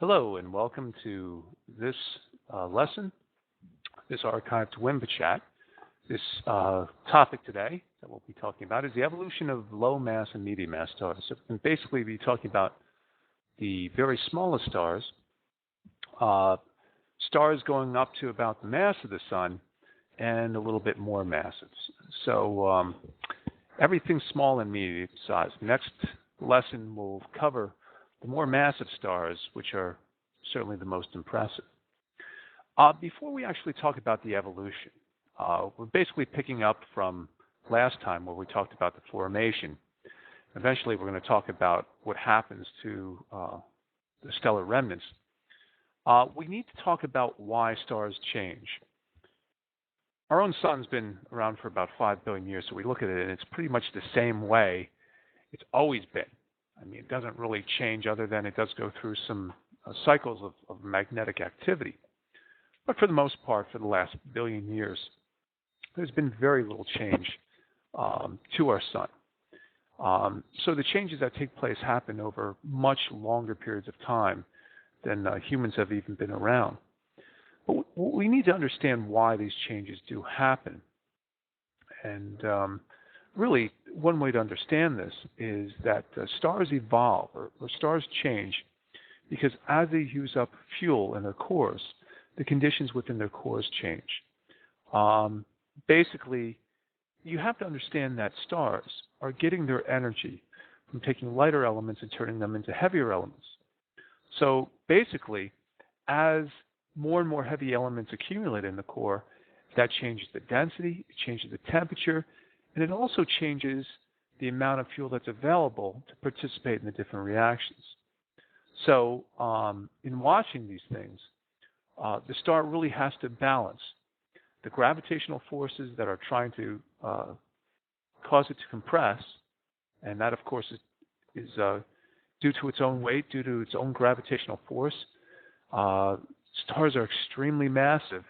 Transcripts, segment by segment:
Hello and welcome to this lesson, this archived WIMBA chat. This topic today that we'll be talking about is the evolution of low mass and medium mass stars. So we can basically be talking about the very smallest stars, stars going up to about the mass of the sun and a little bit more massive. So everything's small and medium size. Next lesson will cover the more massive stars, which are certainly the most impressive. Before we actually talk about the evolution, we're basically picking up from last time where we talked about the formation. Eventually, we're going to talk about what happens to the stellar remnants. We need to talk about why stars change. Our own sun's been around for about 5 billion years, so we look at it and it's pretty much the same way it's always been. I mean, it doesn't really change other than it does go through some cycles of magnetic activity. But for the most part, for the last billion years, there's been very little change to our sun. So the changes that take place happen over much longer periods of time than humans have even been around. But we need to understand why these changes do happen. And really, one way to understand this is that stars evolve or stars change because as they use up fuel in their cores, the conditions within their cores change. Basically, you have to understand that stars are getting their energy from taking lighter elements and turning them into heavier elements. So basically, as more and more heavy elements accumulate in the core, that changes the density, it changes the temperature, and it also changes the amount of fuel that's available to participate in the different reactions. So in watching these things, the star really has to balance the gravitational forces that are trying to cause it to compress, and that, of course, is due to its own weight, due to its own gravitational force. Stars are extremely massive,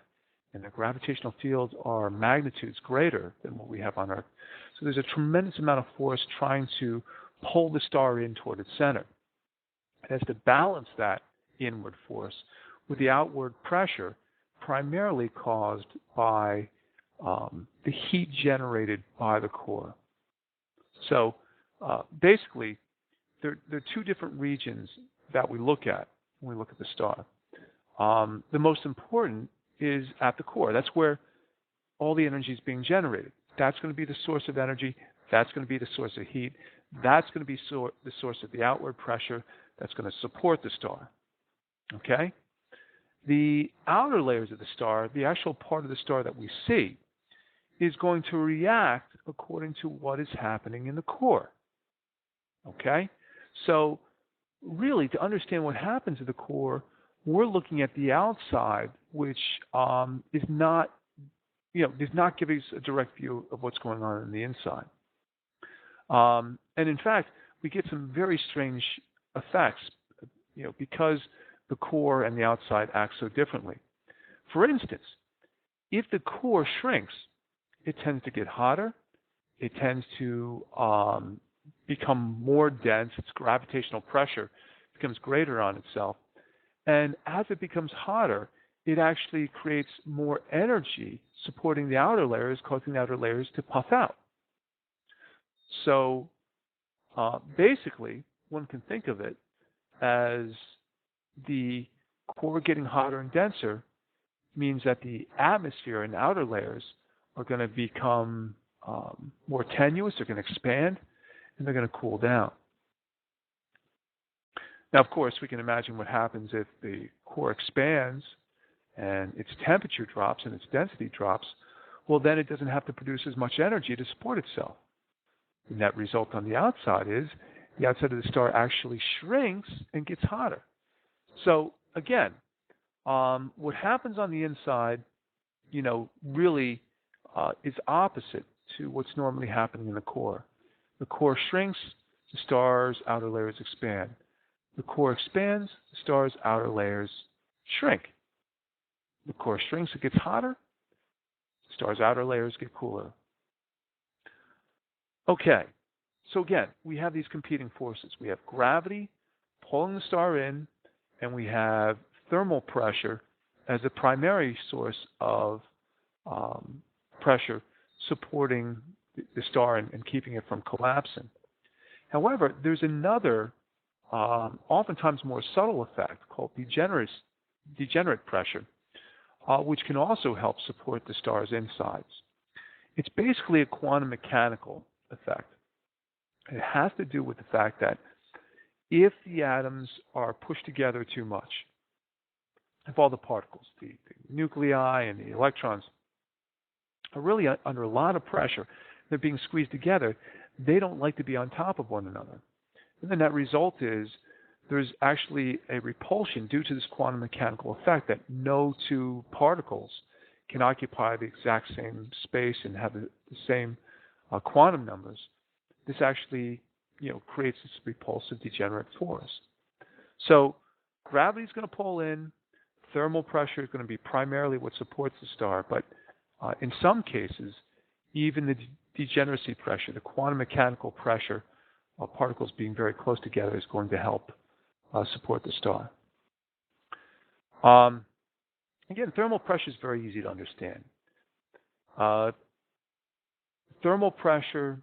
and their gravitational fields are magnitudes greater than what we have on Earth. So there's a tremendous amount of force trying to pull the star in toward its center. It has to balance that inward force with the outward pressure primarily caused by the heat generated by the core. So basically, there are two different regions that we look at when we look at the star. The most important is at the core. That's where all the energy is being generated. That's going to be the source of energy. That's going to be the source of heat. That's going to be the source of the outward pressure that's going to support the star. Okay? The outer layers of the star, the actual part of the star that we see, is going to react according to what is happening in the core. Okay? So really, to understand what happens at the core, we're looking at the outside, which is not, does not give us a direct view of what's going on in the inside. And in fact, we get some very strange effects, because the core and the outside act so differently. For instance, if the core shrinks, it tends to get hotter. It tends to become more dense. Its gravitational pressure becomes greater on itself. And as it becomes hotter, it actually creates more energy supporting the outer layers, causing the outer layers to puff out. So basically, one can think of it as the core getting hotter and denser means that the atmosphere and outer layers are going to become more tenuous, they're going to expand, and they're going to cool down. Now, of course, we can imagine what happens if the core expands and its temperature drops and its density drops. Well, then it doesn't have to produce as much energy to support itself. The net result on the outside is the outside of the star actually shrinks and gets hotter. So, again, what happens on the inside, really is opposite to what's normally happening in the core. The core shrinks, the star's outer layers expand. The core expands, the star's outer layers shrink. The core shrinks, it gets hotter. The star's outer layers get cooler. Okay, so again, we have these competing forces. We have gravity pulling the star in, and we have thermal pressure as a primary source of pressure supporting the star and keeping it from collapsing. However, there's another, oftentimes more subtle effect called degenerate pressure, which can also help support the star's insides. It's basically a quantum mechanical effect. It has to do with the fact that if the atoms are pushed together too much, if all the particles, the nuclei and the electrons, are really under a lot of pressure, they're being squeezed together, they don't like to be on top of one another. And the net result is there's actually a repulsion due to this quantum mechanical effect that no two particles can occupy the exact same space and have the same quantum numbers. This actually, creates this repulsive degenerate force. So gravity is going to pull in. Thermal pressure is going to be primarily what supports the star, but in some cases, even the degeneracy pressure, the quantum mechanical pressure of particles being very close together, is going to help support the star. Again, thermal pressure is very easy to understand. Thermal pressure,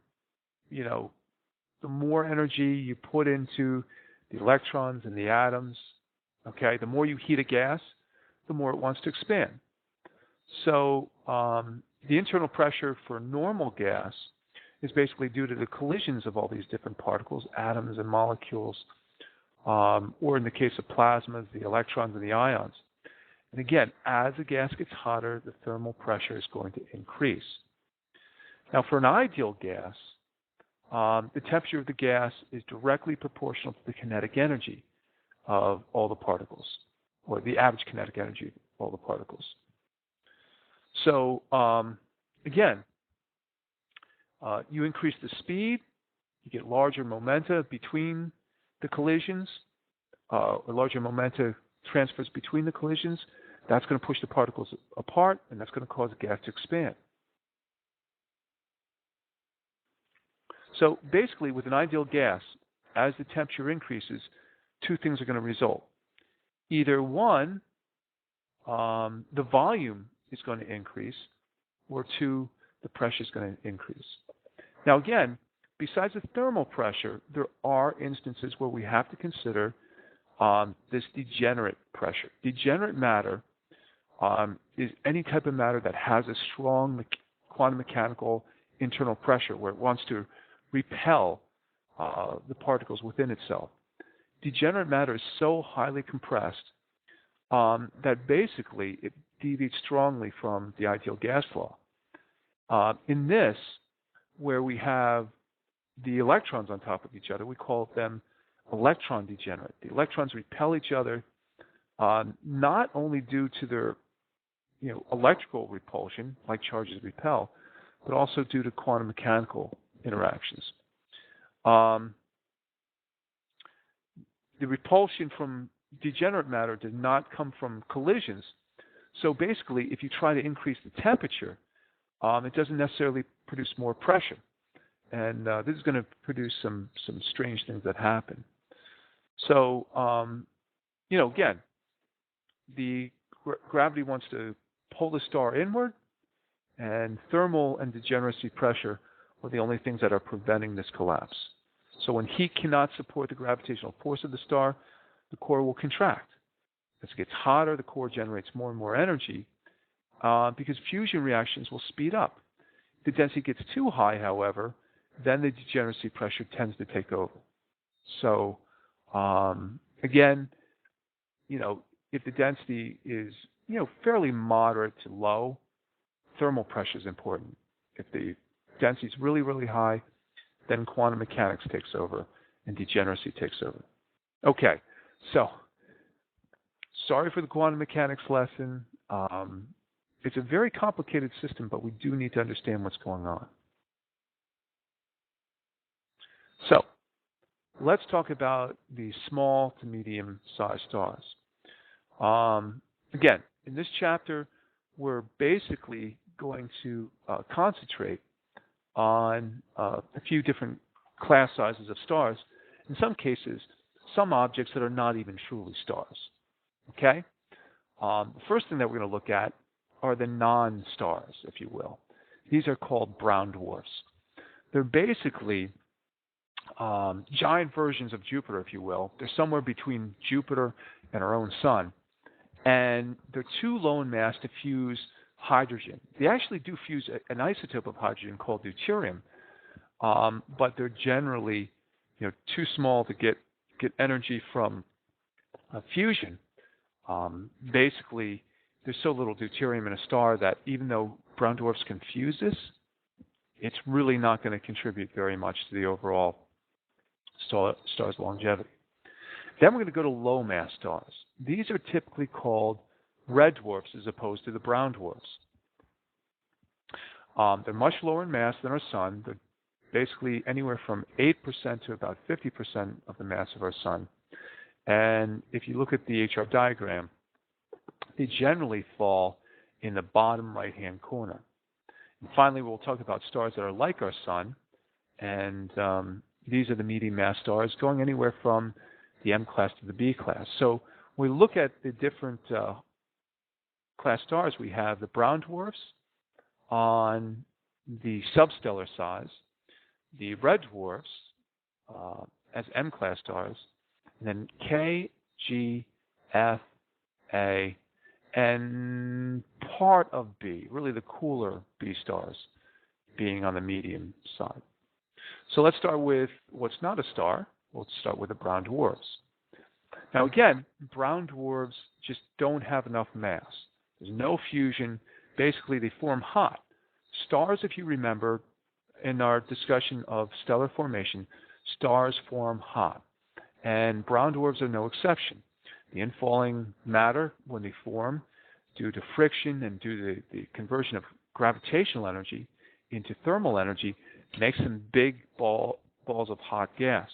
the more energy you put into the electrons and the atoms, okay, the more you heat a gas, the more it wants to expand. So the internal pressure for normal gas is basically due to the collisions of all these different particles, atoms and molecules, or in the case of plasmas, the electrons and the ions. And again, as the gas gets hotter, the thermal pressure is going to increase. Now, for an ideal gas, the temperature of the gas is directly proportional to the kinetic energy of all the particles, or the average kinetic energy of all the particles. So, again, you increase the speed, you get larger momenta between the collisions, or larger momenta transfers between the collisions. That's going to push the particles apart, and that's going to cause the gas to expand. So basically, with an ideal gas, as the temperature increases, two things are going to result. Either one, the volume is going to increase, or two, the pressure is going to increase. Now again, besides the thermal pressure, there are instances where we have to consider this degenerate pressure. Degenerate matter is any type of matter that has a strong quantum mechanical internal pressure where it wants to repel the particles within itself. Degenerate matter is so highly compressed that basically it deviates strongly from the ideal gas law. In this, where we have the electrons on top of each other, we call them electron degenerate. The electrons repel each other not only due to their electrical repulsion, like charges repel, but also due to quantum mechanical interactions. The repulsion from degenerate matter does not come from collisions. So basically, if you try to increase the temperature, it doesn't necessarily produce more pressure. And this is going to produce some strange things that happen. So, again, the gravity wants to pull the star inward, and thermal and degeneracy pressure are the only things that are preventing this collapse. So when heat cannot support the gravitational force of the star, the core will contract. As it gets hotter, the core generates more and more energy because fusion reactions will speed up. If the density gets too high, however, then the degeneracy pressure tends to take over. So again, if the density is fairly moderate to low, thermal pressure is important. If the density is really, really high, then quantum mechanics takes over and degeneracy takes over. Okay, so sorry for the quantum mechanics lesson. It's a very complicated system, but we do need to understand what's going on. So let's talk about the small to medium-sized stars. Again, in this chapter, we're basically going to concentrate on a few different class sizes of stars. In some cases, some objects that are not even truly stars. Okay? The first thing that we're going to look at are the non-stars, if you will. These are called brown dwarfs. They're basically giant versions of Jupiter, if you will. They're somewhere between Jupiter and our own sun. And they're too low in mass to fuse hydrogen. They actually do fuse an isotope of hydrogen called deuterium, but they're generally too small to get energy from fusion. Basically, there's so little deuterium in a star that even though brown dwarfs can fuse this, it's really not going to contribute very much to the overall star's longevity. Then we're going to go to low mass stars. These are typically called red dwarfs as opposed to the brown dwarfs. They're much lower in mass than our sun. They're basically anywhere from 8% to about 50% of the mass of our sun. And if you look at the HR diagram, they generally fall in the bottom right-hand corner. And finally, we'll talk about stars that are like our sun, and these are the medium mass stars going anywhere from the M class to the B class. So when we look at the different class stars, we have the brown dwarfs on the substellar size, the red dwarfs as M class stars, and then K, G, F, A, and part of B, really the cooler B stars being on the medium side. So let's start with what's not a star. Let's start with the brown dwarfs. Now again, brown dwarfs just don't have enough mass. There's no fusion. Basically, they form hot. Stars, if you remember, in our discussion of stellar formation, stars form hot. And brown dwarfs are no exception. The infalling matter, when they form, due to friction and due to the conversion of gravitational energy into thermal energy, makes them big balls of hot gas.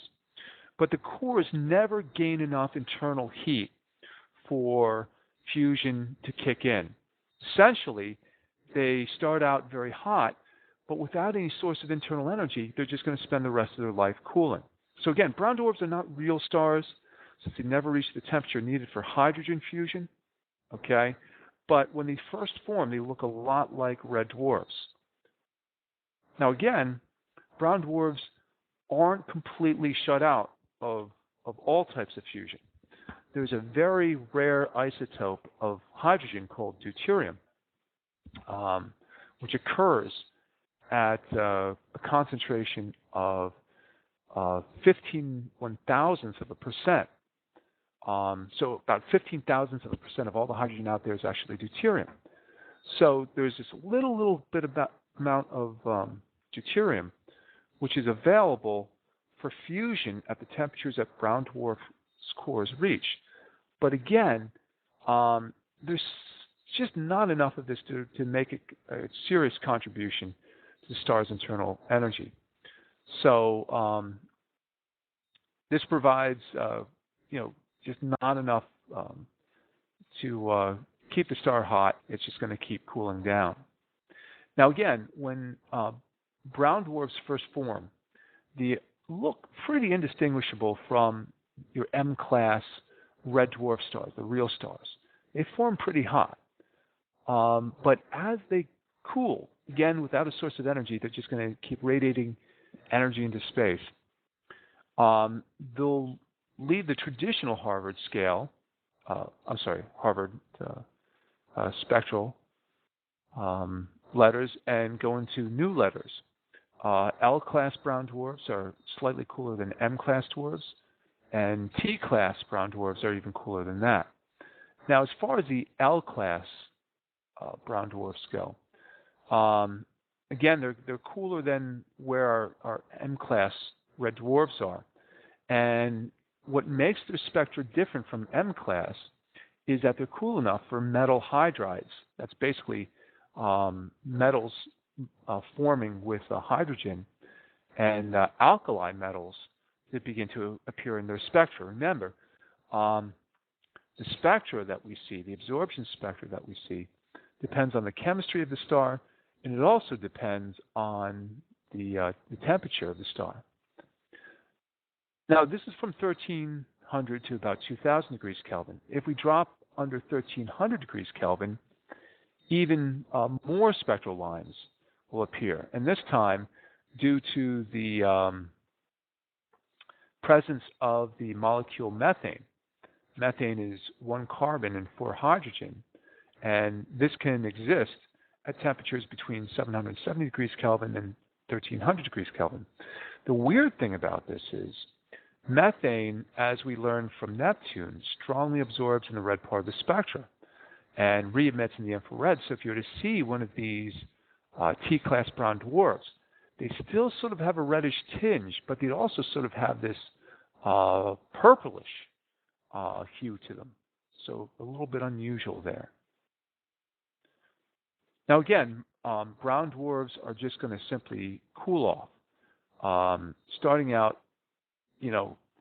But the cores never gain enough internal heat for fusion to kick in. Essentially, they start out very hot, but without any source of internal energy, they're just going to spend the rest of their life cooling. So again, brown dwarfs are not real stars, since they never reach the temperature needed for hydrogen fusion. Okay? But when they first form, they look a lot like red dwarfs. Now again, brown dwarfs aren't completely shut out of all types of fusion. There's a very rare isotope of hydrogen called deuterium, which occurs at a concentration of 15 1,000ths of a percent. So about 15 thousandths of a percent of all the hydrogen out there is actually deuterium. So there's this little bit amount of deuterium which is available for fusion at the temperatures that brown dwarf cores reach. But again, there's just not enough of this to make a serious contribution to the star's internal energy. So this provides, just not enough to keep the star hot. It's just going to keep cooling down. Now again, when brown dwarfs first form, they look pretty indistinguishable from your M-class red dwarf stars, the real stars. They form pretty hot. But as they cool, again, without a source of energy, they're just going to keep radiating energy into space. They'll leave the traditional Harvard scale, Harvard spectral letters and go into new letters. L-class brown dwarfs are slightly cooler than M-class dwarfs, and T-class brown dwarfs are even cooler than that. Now, as far as the L-class brown dwarfs go, again, they're cooler than where our M-class red dwarfs are. And what makes their spectra different from M-class is that they're cool enough for metal hydrides. That's basically metals forming with hydrogen and alkali metals that begin to appear in their spectra. Remember, the spectra that we see, the absorption spectra that we see, depends on the chemistry of the star, and it also depends on the temperature of the star. Now, this is from 1,300 to about 2,000 degrees Kelvin. If we drop under 1,300 degrees Kelvin, even more spectral lines will appear. And this time, due to the presence of the molecule methane. Methane is 1 carbon and 4 hydrogen, and this can exist at temperatures between 770 degrees Kelvin and 1,300 degrees Kelvin. The weird thing about this is methane, as we learned from Neptune, strongly absorbs in the red part of the spectra and re-emits in the infrared. So if you were to see one of these T-class brown dwarfs, they still sort of have a reddish tinge, but they'd also sort of have this purplish hue to them. So a little bit unusual there. Now again, brown dwarfs are just going to simply cool off, starting out,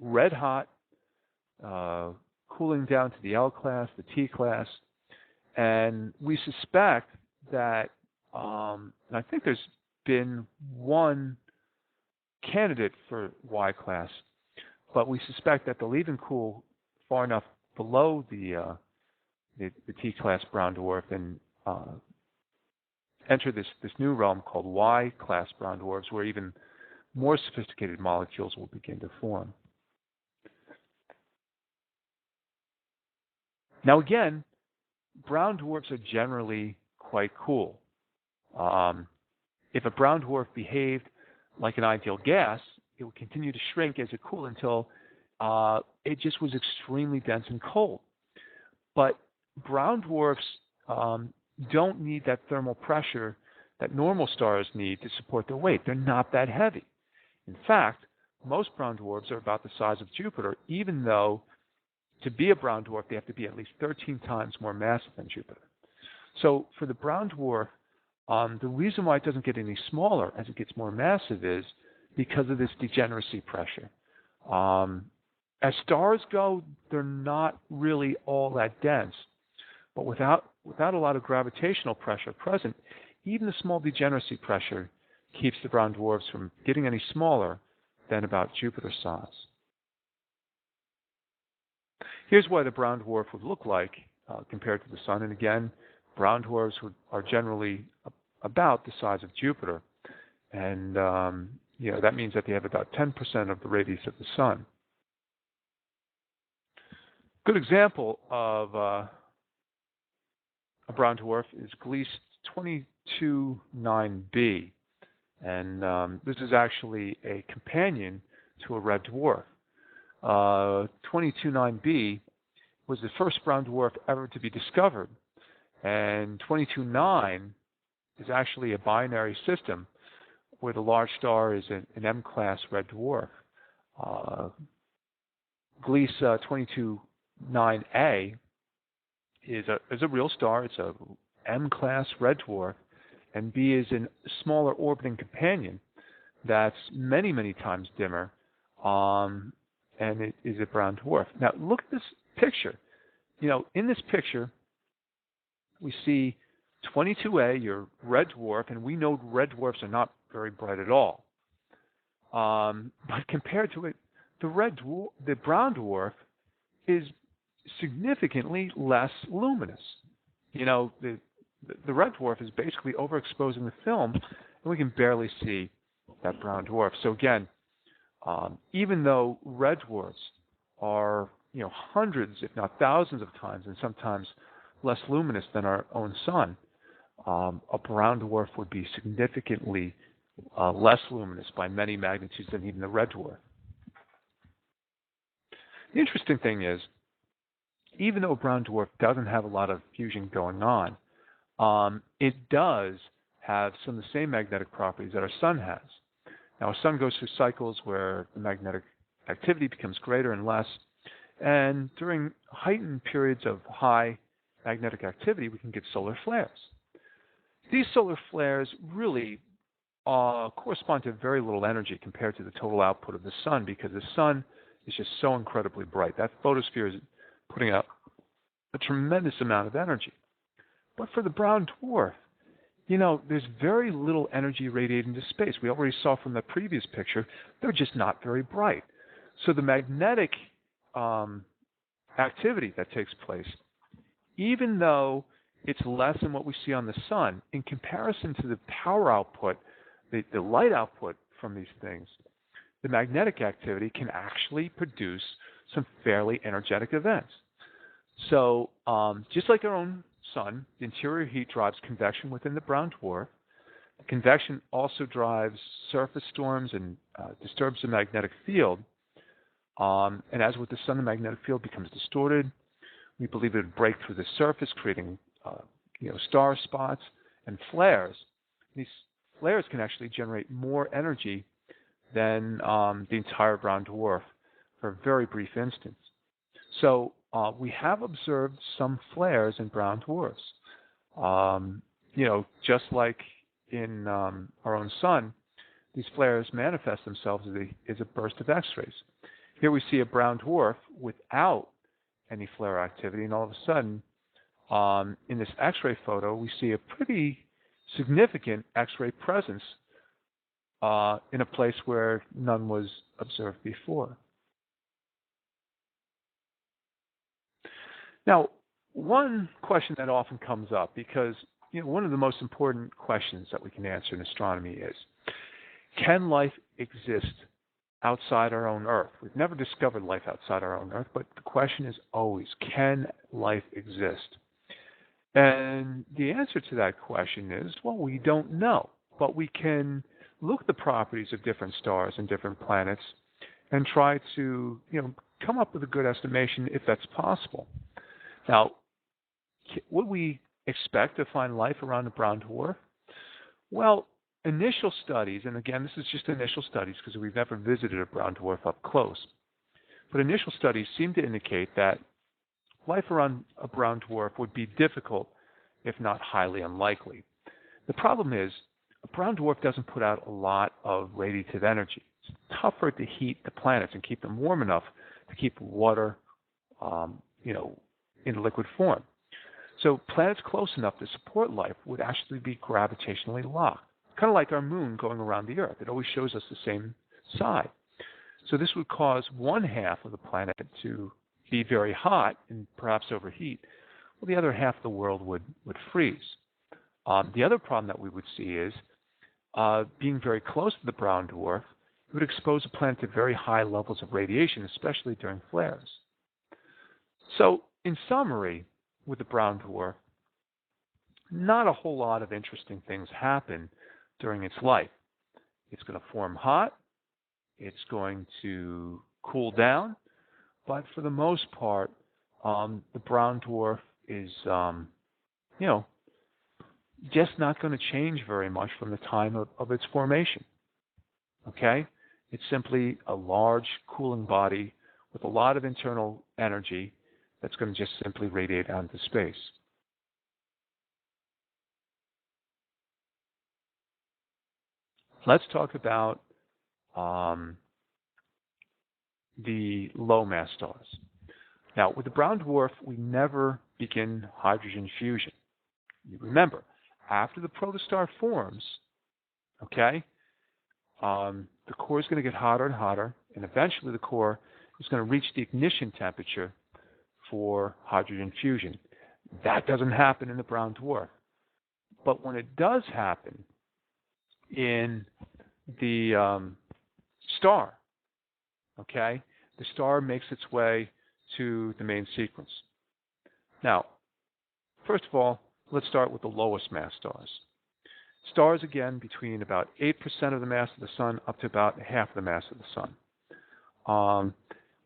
red hot, cooling down to the L class, the T class, and we suspect that, and I think there's been one candidate for Y class, but we suspect that they'll even cool far enough below the T class brown dwarf and enter this new realm called Y class brown dwarfs, where even more sophisticated molecules will begin to form. Now again, brown dwarfs are generally quite cool. If a brown dwarf behaved like an ideal gas, it would continue to shrink as it cooled until it just was extremely dense and cold. But brown dwarfs don't need that thermal pressure that normal stars need to support their weight. They're not that heavy. In fact, most brown dwarfs are about the size of Jupiter, even though to be a brown dwarf, they have to be at least 13 times more massive than Jupiter. So for the brown dwarf, the reason why it doesn't get any smaller as it gets more massive is because of this degeneracy pressure. As stars go, they're not really all that dense. But without a lot of gravitational pressure present, even the small degeneracy pressure keeps the brown dwarfs from getting any smaller than about Jupiter size. Here's what a brown dwarf would look like compared to the Sun. And again, brown dwarfs are generally about the size of Jupiter. And that means that they have about 10% of the radius of the Sun. Good example of a brown dwarf is Gliese 229b. And this is actually a companion to a red dwarf. 229b was the first brown dwarf ever to be discovered. And 229 is actually a binary system where the large star is an M-class red dwarf. Gliese 229a is a real star. It's a M-class red dwarf. And B is a smaller orbiting companion that's many, many times dimmer, and it is a brown dwarf. Now, look at this picture. In this picture, we see 22A, your red dwarf, and we know red dwarfs are not very bright at all. But compared to it, the brown dwarf is significantly less luminous. The red dwarf is basically overexposing the film, and we can barely see that brown dwarf. So again, even though red dwarfs are hundreds, if not thousands of times, and sometimes less luminous than our own Sun, a brown dwarf would be significantly less luminous by many magnitudes than even the red dwarf. The interesting thing is, even though a brown dwarf doesn't have a lot of fusion going on, it does have some of the same magnetic properties that our Sun has. Now, our Sun goes through cycles where the magnetic activity becomes greater and less, and during heightened periods of high magnetic activity, we can get solar flares. These solar flares really correspond to very little energy compared to the total output of the Sun, because the Sun is just so incredibly bright. That photosphere is putting out a tremendous amount of energy. But for the brown dwarf, there's very little energy radiating into space. We already saw from the previous picture, they're just not very bright. So the magnetic activity that takes place, even though it's less than what we see on the sun, in comparison to the power output, the light output from these things, the magnetic activity can actually produce some fairly energetic events. So just like our own sun, the interior heat drives convection within the brown dwarf. Convection also drives surface storms and disturbs the magnetic field. And as with the sun, the magnetic field becomes distorted. We believe it would break through the surface, creating star spots and flares. These flares can actually generate more energy than the entire brown dwarf for a very brief instance. So we have observed some flares in brown dwarfs. Just like in our own sun, these flares manifest themselves as a burst of X-rays. Here we see a brown dwarf without any flare activity, and all of a sudden, in this X-ray photo, we see a pretty significant X-ray presence in a place where none was observed before. Now, one question that often comes up, because one of the most important questions that we can answer in astronomy is, can life exist outside our own Earth? We've never discovered life outside our own Earth, but the question is always, can life exist? And the answer to that question is, well, we don't know, but we can look at the properties of different stars and different planets and try to, come up with a good estimation if that's possible. Now, would we expect to find life around a brown dwarf? Well, initial studies, and again, this is just initial studies because we've never visited a brown dwarf up close, but initial studies seem to indicate that life around a brown dwarf would be difficult, if not highly unlikely. The problem is, a brown dwarf doesn't put out a lot of radiative energy. It's tougher to heat the planets and keep them warm enough to keep water, in liquid form. So planets close enough to support life would actually be gravitationally locked, kind of like our moon going around the Earth. It always shows us the same side. So this would cause one half of the planet to be very hot and perhaps overheat, while the other half of the world would freeze. The other problem that we would see is being very close to the brown dwarf, it would expose the planet to very high levels of radiation, especially during flares. So, in summary, with the brown dwarf, not a whole lot of interesting things happen during its life. It's going to form hot, it's going to cool down, but for the most part, the brown dwarf is, just not going to change very much from the time of its formation. Okay? It's simply a large cooling body with a lot of internal energy that's going to just simply radiate out into space. Let's talk about the low mass stars. Now, with the brown dwarf, we never begin hydrogen fusion. You remember, after the protostar forms, okay, the core is going to get hotter and hotter, and eventually the core is going to reach the ignition temperature for hydrogen fusion. That doesn't happen in the brown dwarf. But when it does happen in the star, okay, the star makes its way to the main sequence. Now, first of all, let's start with the lowest mass stars. Stars, again, between about 8% of the mass of the sun up to about half the mass of the sun.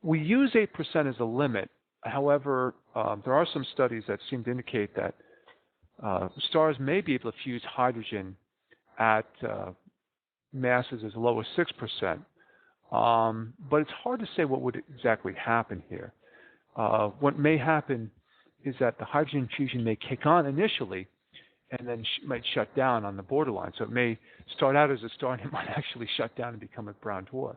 We use 8% as a limit. However, there are some studies that seem to indicate that stars may be able to fuse hydrogen at masses as low as 6%. But it's hard to say what would exactly happen here. What may happen is that the hydrogen fusion may kick on initially and then might shut down on the borderline. So it may start out as a star and it might actually shut down and become a brown dwarf.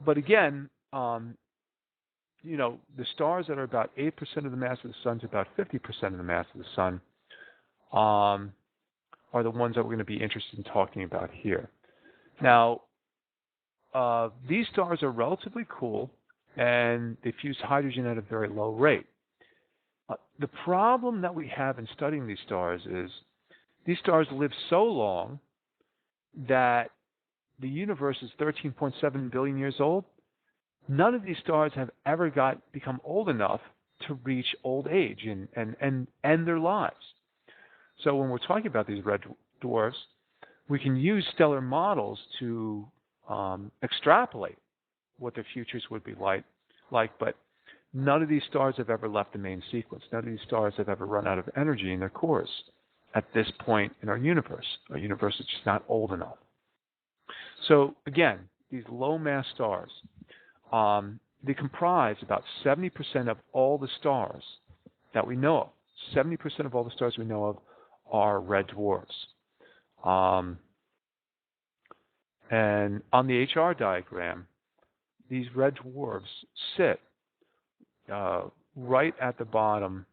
But again, the stars that are about 8% of the mass of the sun to about 50% of the mass of the sun are the ones that we're going to be interested in talking about here. Now, these stars are relatively cool. and they fuse hydrogen at a very low rate. The problem that we have in studying these stars is these stars live so long that the universe is 13.7 billion years old. None of these stars have ever become old enough to reach old age and end their lives. So when we're talking about these red dwarfs, we can use stellar models to extrapolate what their futures would be like, but none of these stars have ever left the main sequence. None of these stars have ever run out of energy in their cores at this point in our universe. Our universe is just not old enough. So again, these low mass stars, they comprise about 70% of all the stars that we know of. 70% of all the stars we know of are red dwarfs. And on the HR diagram, these red dwarfs sit right at the bottom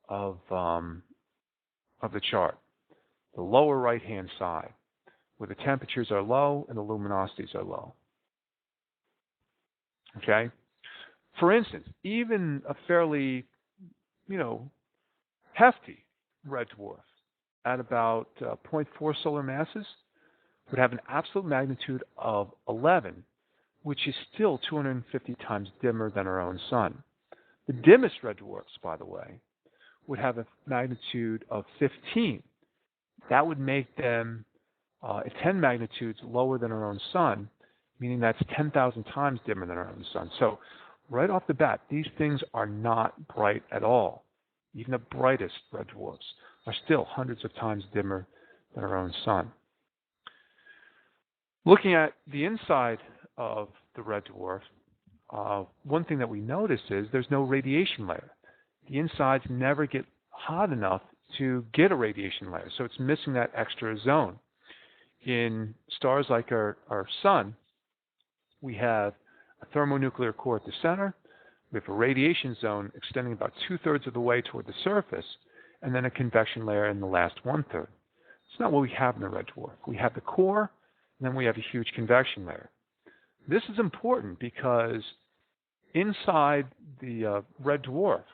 of the chart, the lower right-hand side, where the temperatures are low and the luminosities are low. Okay? For instance, even a fairly, hefty red dwarf at about 0.4 solar masses would have an absolute magnitude of 11, which is still 250 times dimmer than our own sun. The dimmest red dwarfs, by the way, would have a magnitude of 15. That would make them 10 magnitudes lower than our own sun, meaning that's 10,000 times dimmer than our own sun. So right off the bat, these things are not bright at all. Even the brightest red dwarfs are still hundreds of times dimmer than our own sun. Looking at the inside of the red dwarf, one thing that we notice is there's no radiation layer. The insides never get hot enough to get a radiation layer, so it's missing that extra zone. In stars like our sun, we have a thermonuclear core at the center. We have a radiation zone extending about 2/3 of the way toward the surface, and then a convection layer in the last 1/3. It's not what we have in the red dwarf. We have the core, and then we have a huge convection layer. This is important because inside the red dwarf,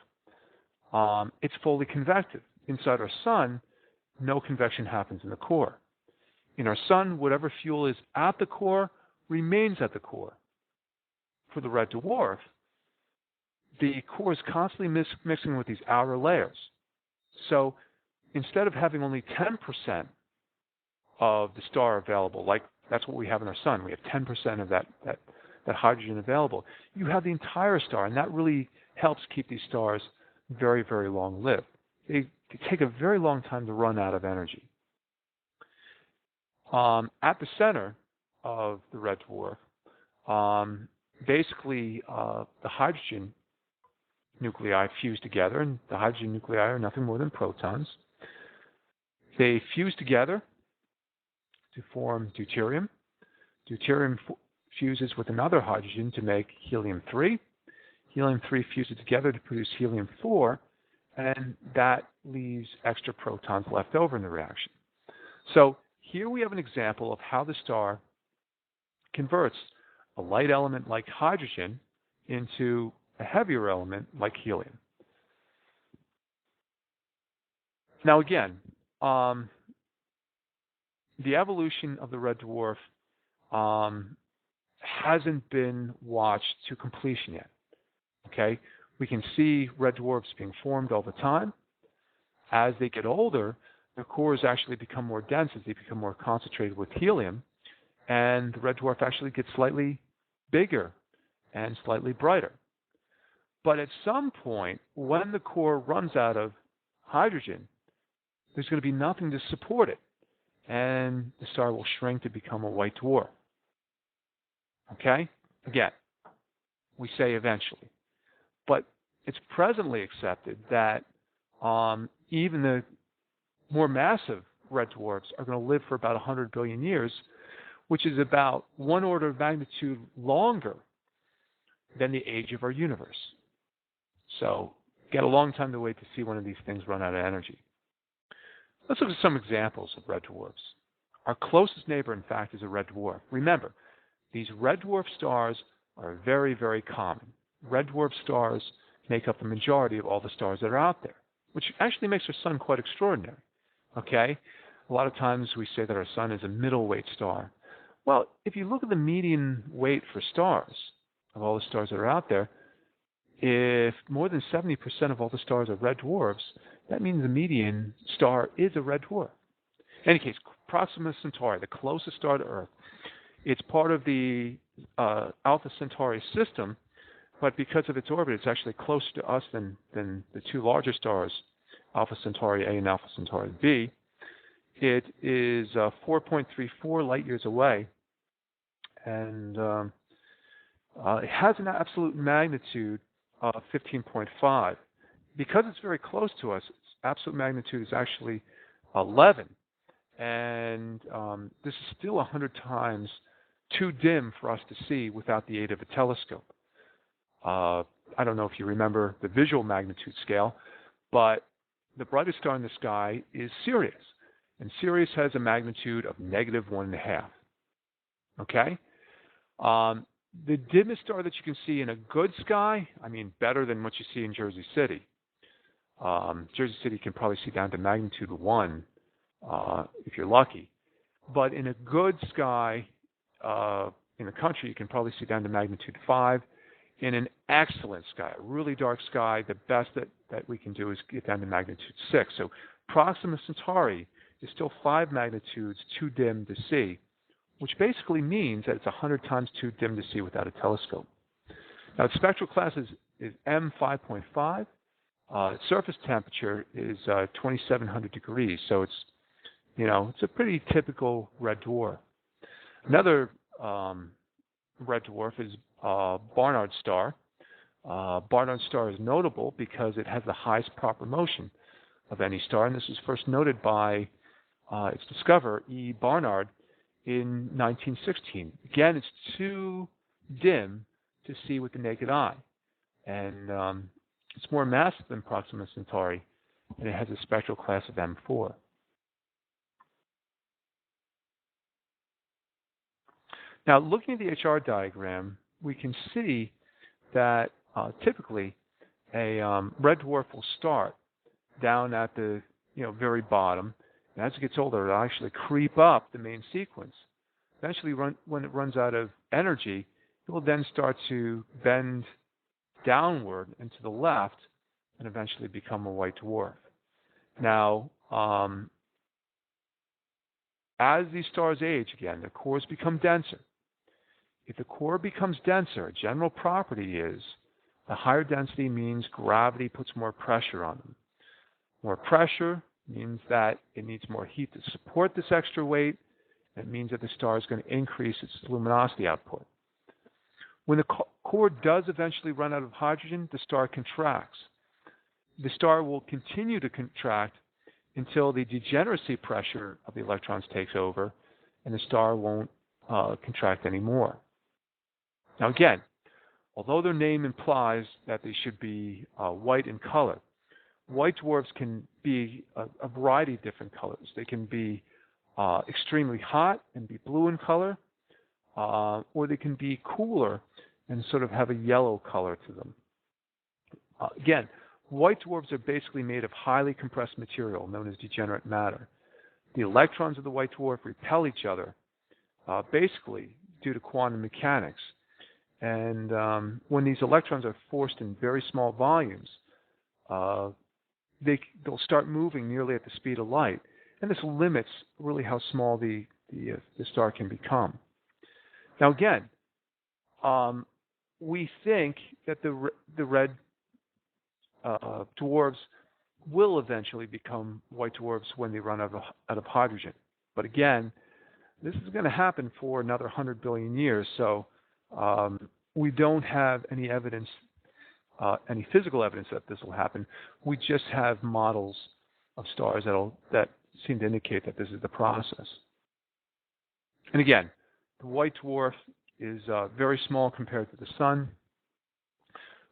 it's fully convective. Inside our sun, no convection happens in the core. In our sun, whatever fuel is at the core remains at the core. For the red dwarf, the core is constantly mixing with these outer layers. So instead of having only 10% of the star available, like that's what we have in our sun, we have 10% of that hydrogen available. You have the entire star, and that really helps keep these stars very, very long-lived. They take a very long time to run out of energy. At the center of the red dwarf, basically the hydrogen nuclei fuse together, and the hydrogen nuclei are nothing more than protons. They fuse together to form deuterium. Deuterium fuses with another hydrogen to make helium-3. Helium-3 fuses together to produce helium-4, and that leaves extra protons left over in the reaction. So here we have an example of how the star converts a light element like hydrogen into a heavier element like helium. Now again, the evolution of the red dwarf hasn't been watched to completion yet. Okay, we can see red dwarfs being formed all the time. As they get older, their cores actually become more dense as they become more concentrated with helium, and the red dwarf actually gets slightly bigger and slightly brighter. But at some point, when the core runs out of hydrogen, there's going to be nothing to support it, and the star will shrink to become a white dwarf. Okay? Again, we say eventually. But it's presently accepted that even the more massive red dwarfs are going to live for about 100 billion years, which is about 1 order of magnitude longer than the age of our universe. So, get a long time to wait to see one of these things run out of energy. Let's look at some examples of red dwarfs. Our closest neighbor, in fact, is a red dwarf. Remember, these red dwarf stars are very, very common. red dwarf stars make up the majority of all the stars that are out there, which actually makes our sun quite extraordinary. Okay? A lot of times we say that our sun is a middleweight star. Well, if you look at the median weight for stars, of all the stars that are out there, if more than 70% of all the stars are red dwarfs, that means the median star is a red dwarf. In any case, Proxima Centauri, the closest star to Earth, it's part of the Alpha Centauri system, but because of its orbit, it's actually closer to us than the two larger stars, Alpha Centauri A and Alpha Centauri B. It is 4.34 light years away, and it has an absolute magnitude of 15.5. Because it's very close to us, its absolute magnitude is actually 11, and this is still 100 times too dim for us to see without the aid of a telescope. I don't know if you remember the visual magnitude scale, but the brightest star in the sky is Sirius, and Sirius has a magnitude of -1.5. Okay? The dimmest star that you can see in a good sky, I mean better than what you see in Jersey City. Jersey City can probably see down to magnitude 1 if you're lucky. But in a good sky in the country, you can probably see down to magnitude 5. In an excellent sky, a really dark sky, the best that we can do is get down to magnitude 6. So Proxima Centauri is still 5 magnitudes too dim to see, which basically means that it's 100 times too dim to see without a telescope. Now, its spectral class is M5.5. Its surface temperature is 2,700 degrees, so it's a pretty typical red dwarf. Another red dwarf is Barnard star. Barnard star is notable because it has the highest proper motion of any star, and this was first noted by its discoverer, E. Barnard, in 1916. Again, it's too dim to see with the naked eye, and it's more massive than Proxima Centauri, and it has a spectral class of M4. Now, looking at the HR diagram, we can see that typically a red dwarf will start down at the very bottom, and as it gets older, it'll actually creep up the main sequence. Eventually, when it runs out of energy, it will then start to bend downward and to the left, and eventually become a white dwarf. Now, as these stars age again, their cores become denser. If the core becomes denser, a general property is the higher density means gravity puts more pressure on them. More pressure means that it needs more heat to support this extra weight. It means that the star is going to increase its luminosity output. When the core does eventually run out of hydrogen, the star contracts. The star will continue to contract until the degeneracy pressure of the electrons takes over, and the star won't contract anymore. Now again, although their name implies that they should be white in color, white dwarfs can be a variety of different colors. They can be extremely hot and be blue in color, or they can be cooler and sort of have a yellow color to them. Again, white dwarfs are basically made of highly compressed material known as degenerate matter. The electrons of the white dwarf repel each other, basically due to quantum mechanics. And when these electrons are forced in very small volumes, they'll start moving nearly at the speed of light. And this limits really how small the star can become. Now again, we think that the red dwarfs will eventually become white dwarfs when they run out of hydrogen. But again, this is going to happen for another 100 billion years, so we don't have any evidence, any physical evidence that this will happen. We just have models of stars that seem to indicate that this is the process. And again, the white dwarf is very small compared to the sun.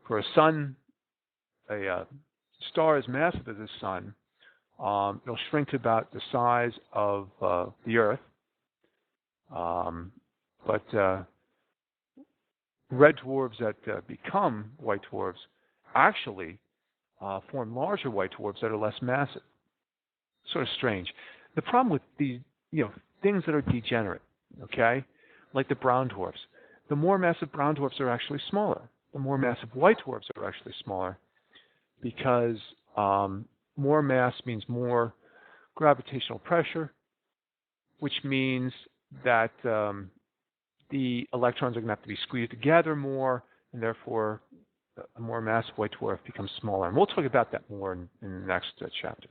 For a star as massive as the sun, it'll shrink to about the size of the Earth. But red dwarfs that become white dwarfs actually form larger white dwarfs that are less massive. Sort of strange. The problem with these, things that are degenerate, okay, like the brown dwarfs, the more massive brown dwarfs are actually smaller. The more massive white dwarfs are actually smaller because more mass means more gravitational pressure, which means that the electrons are going to have to be squeezed together more, and therefore a more massive white dwarf becomes smaller. And we'll talk about that more in the next chapter.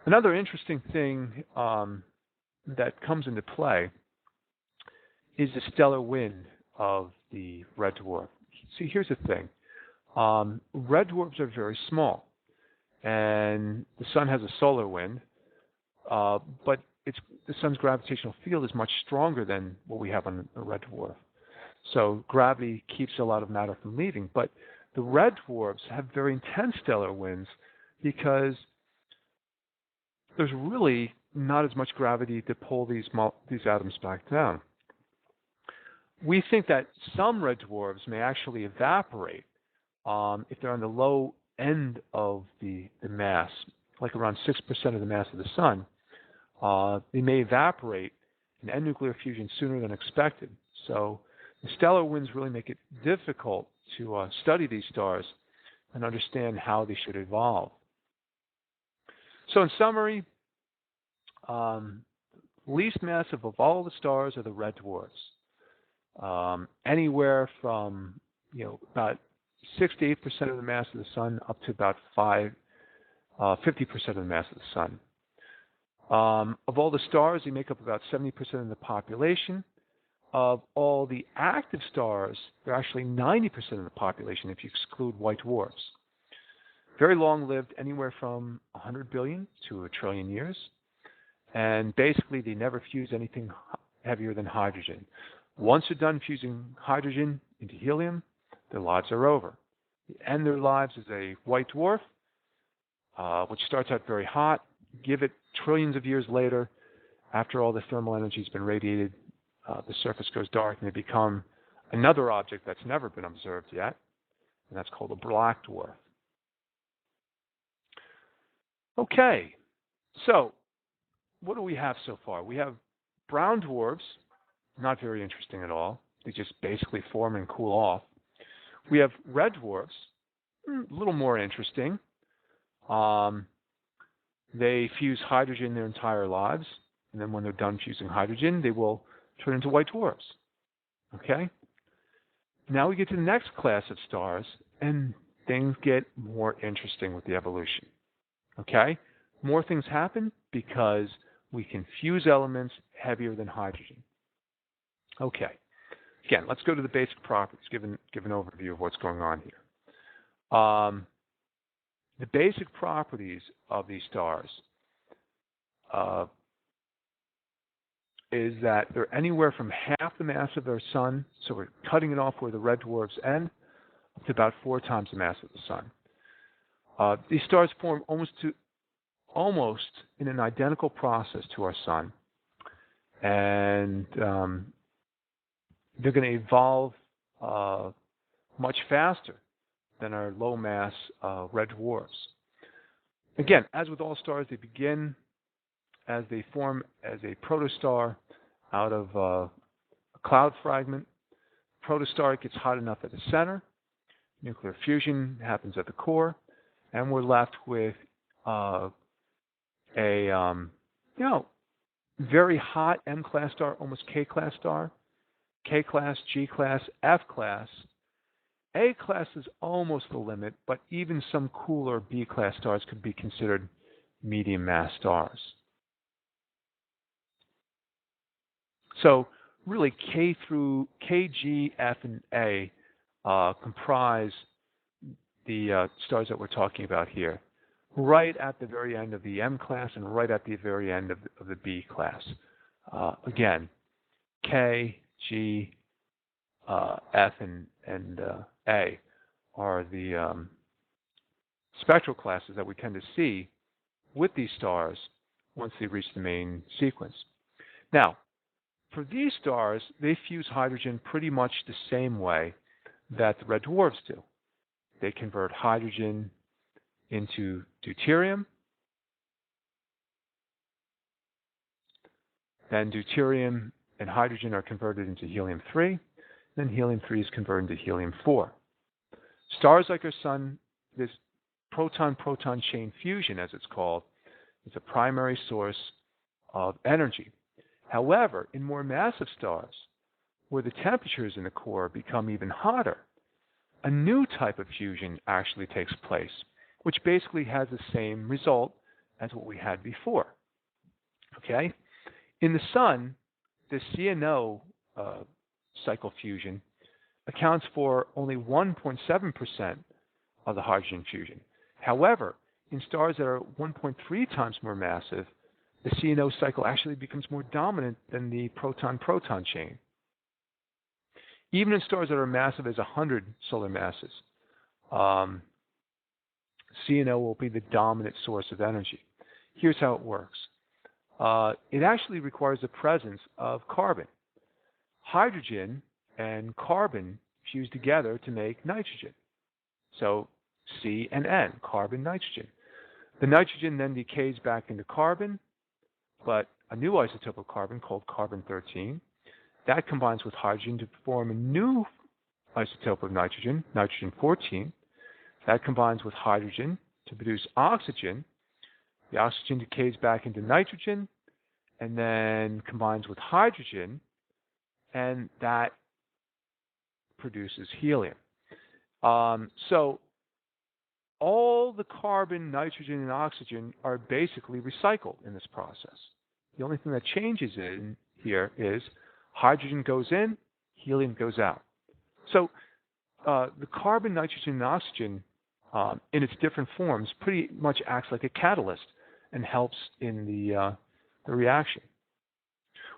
Another interesting thing that comes into play is the stellar wind of the red dwarf. See, here's the thing. Red dwarfs are very small, and the sun has a solar wind, but the sun's gravitational field is much stronger than what we have on a red dwarf. So gravity keeps a lot of matter from leaving. But the red dwarfs have very intense stellar winds because there's really not as much gravity to pull these atoms back down. We think that some red dwarfs may actually evaporate if they're on the low end of the mass, like around 6% of the mass of the sun. They may evaporate and end nuclear fusion sooner than expected. So the stellar winds really make it difficult to study these stars and understand how they should evolve. So in summary, least massive of all the stars are the red dwarfs. Anywhere from about 6 to 8% of the mass of the sun up to about 50% of the mass of the sun. Of all the stars, they make up about 70% of the population. Of all the active stars, they're actually 90% of the population if you exclude white dwarfs. Very long-lived, anywhere from 100 billion to a trillion years. And basically, they never fuse anything heavier than hydrogen. Once they're done fusing hydrogen into helium, their lives are over. They end their lives as a white dwarf, which starts out very hot. Give it trillions of years later, after all the thermal energy has been radiated, the surface goes dark and they become another object that's never been observed yet, and that's called a black dwarf. Okay, so what do we have so far? We have brown dwarfs, not very interesting at all. They just basically form and cool off. We have red dwarfs, a little more interesting. They fuse hydrogen their entire lives, and then when they're done fusing hydrogen, they will turn into white dwarfs. Okay? Now we get to the next class of stars, and things get more interesting with the evolution. Okay? More things happen because we can fuse elements heavier than hydrogen. Okay. Again, let's go to the basic properties, give an overview of what's going on here. The basic properties of these stars is that they're anywhere from half the mass of their sun, so we're cutting it off where the red dwarfs end, up to about 4 times the mass of the sun. These stars form almost in an identical process to our sun, and they're going to evolve much faster than our low-mass red dwarfs. Again, as with all stars, they begin as they form as a protostar out of a cloud fragment. Protostar gets hot enough at the center. Nuclear fusion happens at the core, and we're left with a very hot M-class star, almost K-class star, K-class, G-class, F-class. A-class is almost the limit, but even some cooler B-class stars could be considered medium mass stars. So really K, G, F, and A comprise the stars that we're talking about here, right at the very end of the M-class and right at the very end of the B-class. Again, K, G, F, and A are the spectral classes that we tend to see with these stars once they reach the main sequence. Now, for these stars, they fuse hydrogen pretty much the same way that the red dwarfs do. They convert hydrogen into deuterium. Then deuterium and hydrogen are converted into helium-3. Then helium-3 is converted into helium-4. Stars like our Sun, this proton-proton chain fusion, as it's called, is a primary source of energy. However, in more massive stars, where the temperatures in the core become even hotter, a new type of fusion actually takes place, which basically has the same result as what we had before. Okay? In the Sun, the CNO cycle fusion accounts for only 1.7% of the hydrogen fusion. However, in stars that are 1.3 times more massive, the CNO cycle actually becomes more dominant than the proton-proton chain. Even in stars that are massive as 100 solar masses, CNO will be the dominant source of energy. Here's how it works. It actually requires the presence of carbon. Hydrogen and carbon fuse together to make nitrogen. So C and N, carbon, nitrogen. The nitrogen then decays back into carbon, but a new isotope of carbon called carbon-13. That combines with hydrogen to form a new isotope of nitrogen, nitrogen-14. That combines with hydrogen to produce oxygen. The oxygen decays back into nitrogen and then combines with hydrogen, and that produces helium. So all the carbon, nitrogen, and oxygen are basically recycled in this process. The only thing that changes in here is hydrogen goes in, helium goes out. So the carbon, nitrogen, and oxygen in its different forms pretty much acts like a catalyst and helps in the reaction.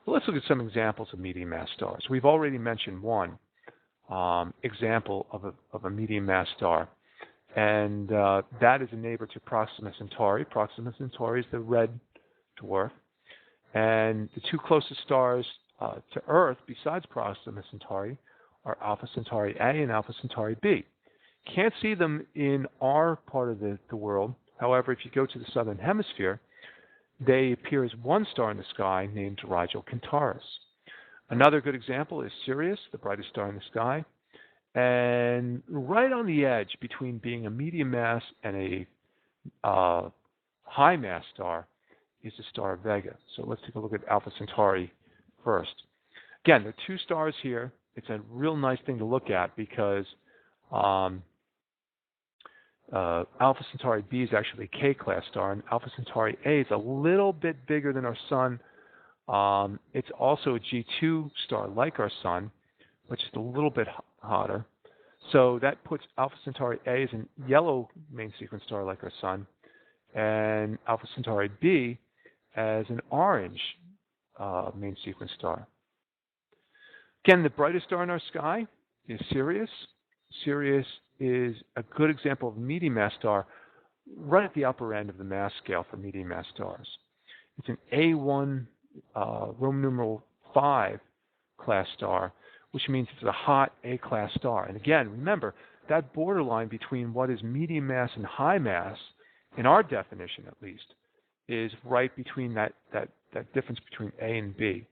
Well, let's look at some examples of medium mass stars. We've already mentioned one example of a medium mass star, and that is a neighbor to Proxima Centauri. Proxima Centauri is the red dwarf, and the two closest stars to Earth besides Proxima Centauri are Alpha Centauri A and Alpha Centauri B. Can't see them in our part of the world. However, if you go to the southern hemisphere, they appear as one star in the sky named Rigel Kentaurus. Another good example is Sirius, the brightest star in the sky. And right on the edge between being a medium mass and a high mass star is the star Vega. So let's take a look at Alpha Centauri first. Again, there are two stars here. It's a real nice thing to look at because Alpha Centauri B is actually a K-class star, and Alpha Centauri A is a little bit bigger than our Sun. It's also a G2 star like our Sun, which is a little bit hotter. So that puts Alpha Centauri A as a yellow main sequence star like our Sun, and Alpha Centauri B as an orange main sequence star. Again, the brightest star in our sky is Sirius. Sirius is a good example of a medium mass star right at the upper end of the mass scale for medium mass stars. It's an A1 Roman numeral 5 class star, which means it's a hot A-class star. And again, remember, that borderline between what is medium mass and high mass, in our definition at least, is right between that difference between A and B.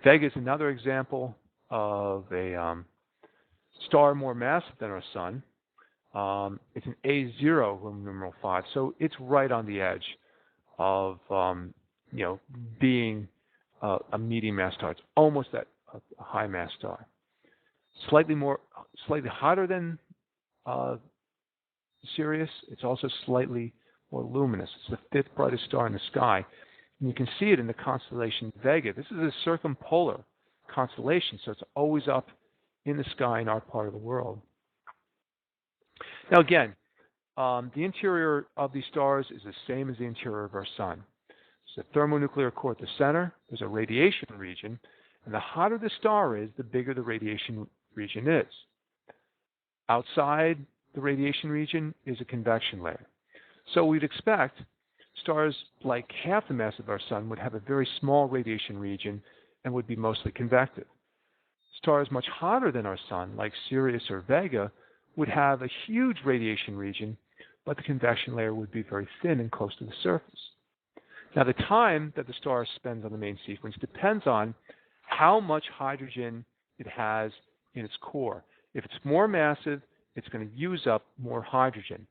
Vega is another example of a star more massive than our Sun. It's an A0 Roman numeral 5, so it's right on the edge of being a medium mass star. It's almost a high mass star. Slightly hotter than Sirius. It's also slightly more luminous. It's the fifth brightest star in the sky, and you can see it in the constellation Vega. This is a circumpolar constellation, so it's always up in the sky in our part of the world. Now again, the interior of these stars is the same as the interior of our Sun. There's a thermonuclear core at the center. There's a radiation region. And the hotter the star is, the bigger the radiation region is. Outside the radiation region is a convection layer. So we'd expect stars like half the mass of our sun would have a very small radiation region and would be mostly convective. Stars much hotter than our sun, like Sirius or Vega, would have a huge radiation region, but the convection layer would be very thin and close to the surface. Now, the time that the star spends on the main sequence depends on how much hydrogen it has in its core. If it's more massive, it's going to use up more hydrogen.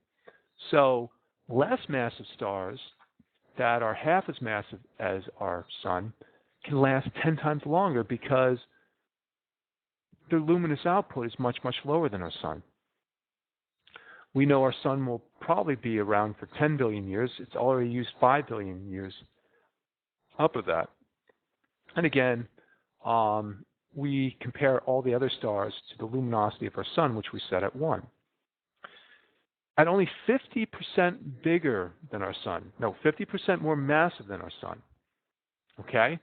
So less massive stars that are half as massive as our sun can last 10 times longer because their luminous output is much, much lower than our sun. We know our sun will probably be around for 10 billion years. It's already used 5 billion years up of that. And again, we compare all the other stars to the luminosity of our sun, which we set at 1. At only 50% bigger than our sun, 50% more massive than our sun, okay,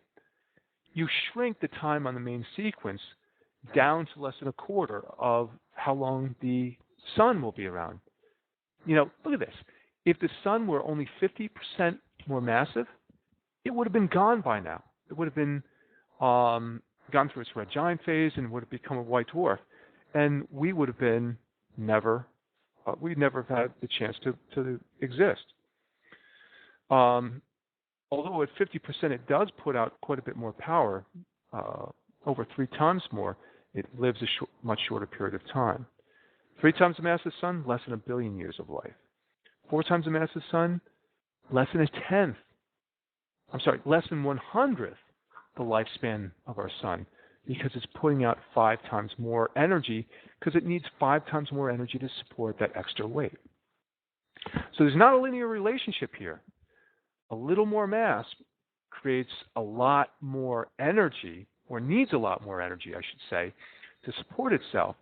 you shrink the time on the main sequence down to less than a quarter of how long the sun will be around. Look at this. If the sun were only 50% more massive, it would have been gone by now. It would have been gone through its red giant phase and would have become a white dwarf. And we would have been we'd never have had the chance to exist. Although at 50% it does put out quite a bit more power, over 3 times more, it lives a much shorter period of time. 3 times the mass of the sun, less than 1 billion years of life. 4 times the mass of the sun, less than 1/100th the lifespan of our sun, because it's putting out 5 times more energy, because it needs 5 times more energy to support that extra weight. So there's not a linear relationship here. A little more mass creates a lot more energy, or needs a lot more energy, I should say, to support itself,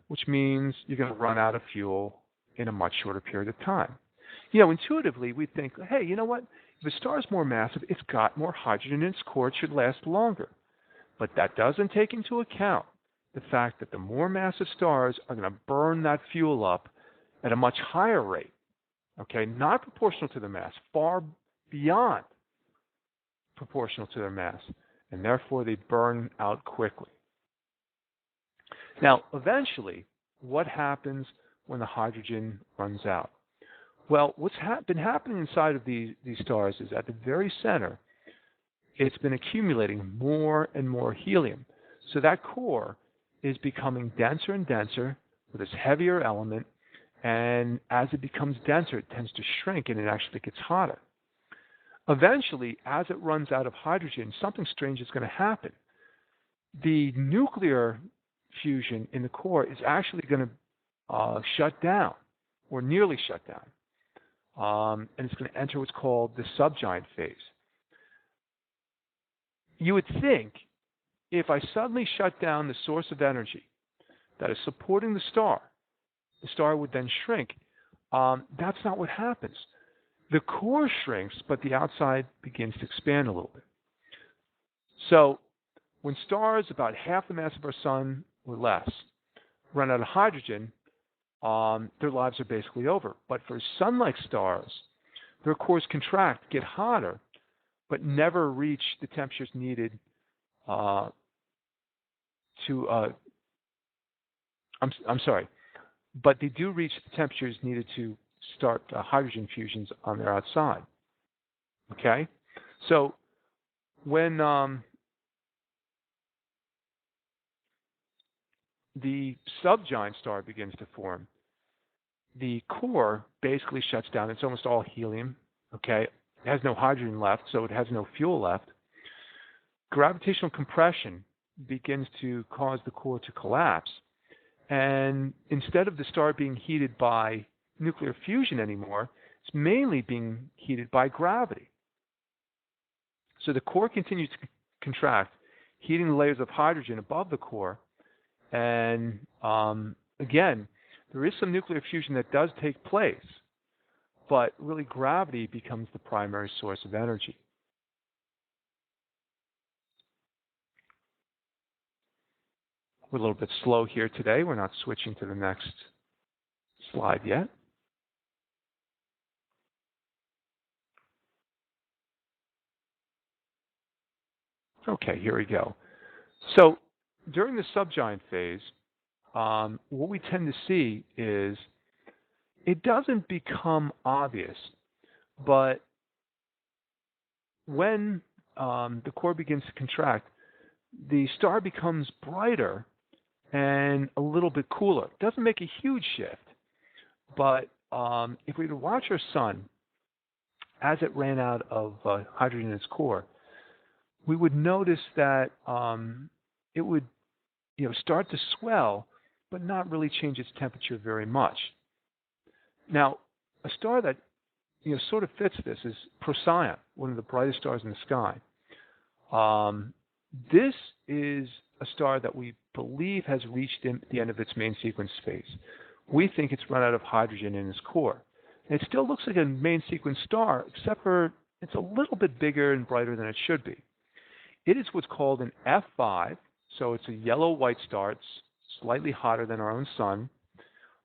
which means you're going to run out of fuel in a much shorter period of time. Intuitively, we think, hey, you know what? If a star is more massive, it's got more hydrogen in its core, it should last longer. But that doesn't take into account the fact that the more massive stars are going to burn that fuel up at a much higher rate, okay? Not proportional to their mass, far beyond proportional to their mass, and therefore they burn out quickly. Now, eventually, what happens when the hydrogen runs out? Well, what's been happening inside of these stars is at the very center, it's been accumulating more and more helium. So that core is becoming denser and denser with this heavier element, and as it becomes denser, it tends to shrink and it actually gets hotter. Eventually, as it runs out of hydrogen, something strange is going to happen. The nuclear fusion in the core is actually going to shut down, or nearly shut down. And it's going to enter what's called the subgiant phase. You would think if I suddenly shut down the source of energy that is supporting the star would then shrink. That's not what happens. The core shrinks, but the outside begins to expand a little bit. So when stars about half the mass of our sun or less run out of hydrogen, their lives are basically over. But for sun-like stars, their cores contract, get hotter, but never reach the temperatures needed but they do reach the temperatures needed to start hydrogen fusions on their outside. Okay? So when the subgiant star begins to form, the core basically shuts down. It's almost all helium. Okay? It has no hydrogen left, so it has no fuel left. Gravitational compression begins to cause the core to collapse. And instead of the star being heated by nuclear fusion anymore, it's mainly being heated by gravity. So the core continues to contract, heating the layers of hydrogen above the core. And again, there is some nuclear fusion that does take place, but really gravity becomes the primary source of energy. We're a little bit slow here today. We're not switching to the next slide yet. Okay, here we go. So during the subgiant phase, what we tend to see is it doesn't become obvious, but when the core begins to contract, the star becomes brighter and a little bit cooler. It doesn't make a huge shift, but if we were to watch our sun as it ran out of hydrogen in its core, we would notice that it would start to swell, but not really change its temperature very much. Now, a star that sort of fits this is Procyon, one of the brightest stars in the sky. This is a star that we believe has reached the end of its main sequence phase. We think it's run out of hydrogen in its core. And it still looks like a main sequence star, except for it's a little bit bigger and brighter than it should be. It is what's called an F5, so it's a yellow-white star. It's slightly hotter than our own sun.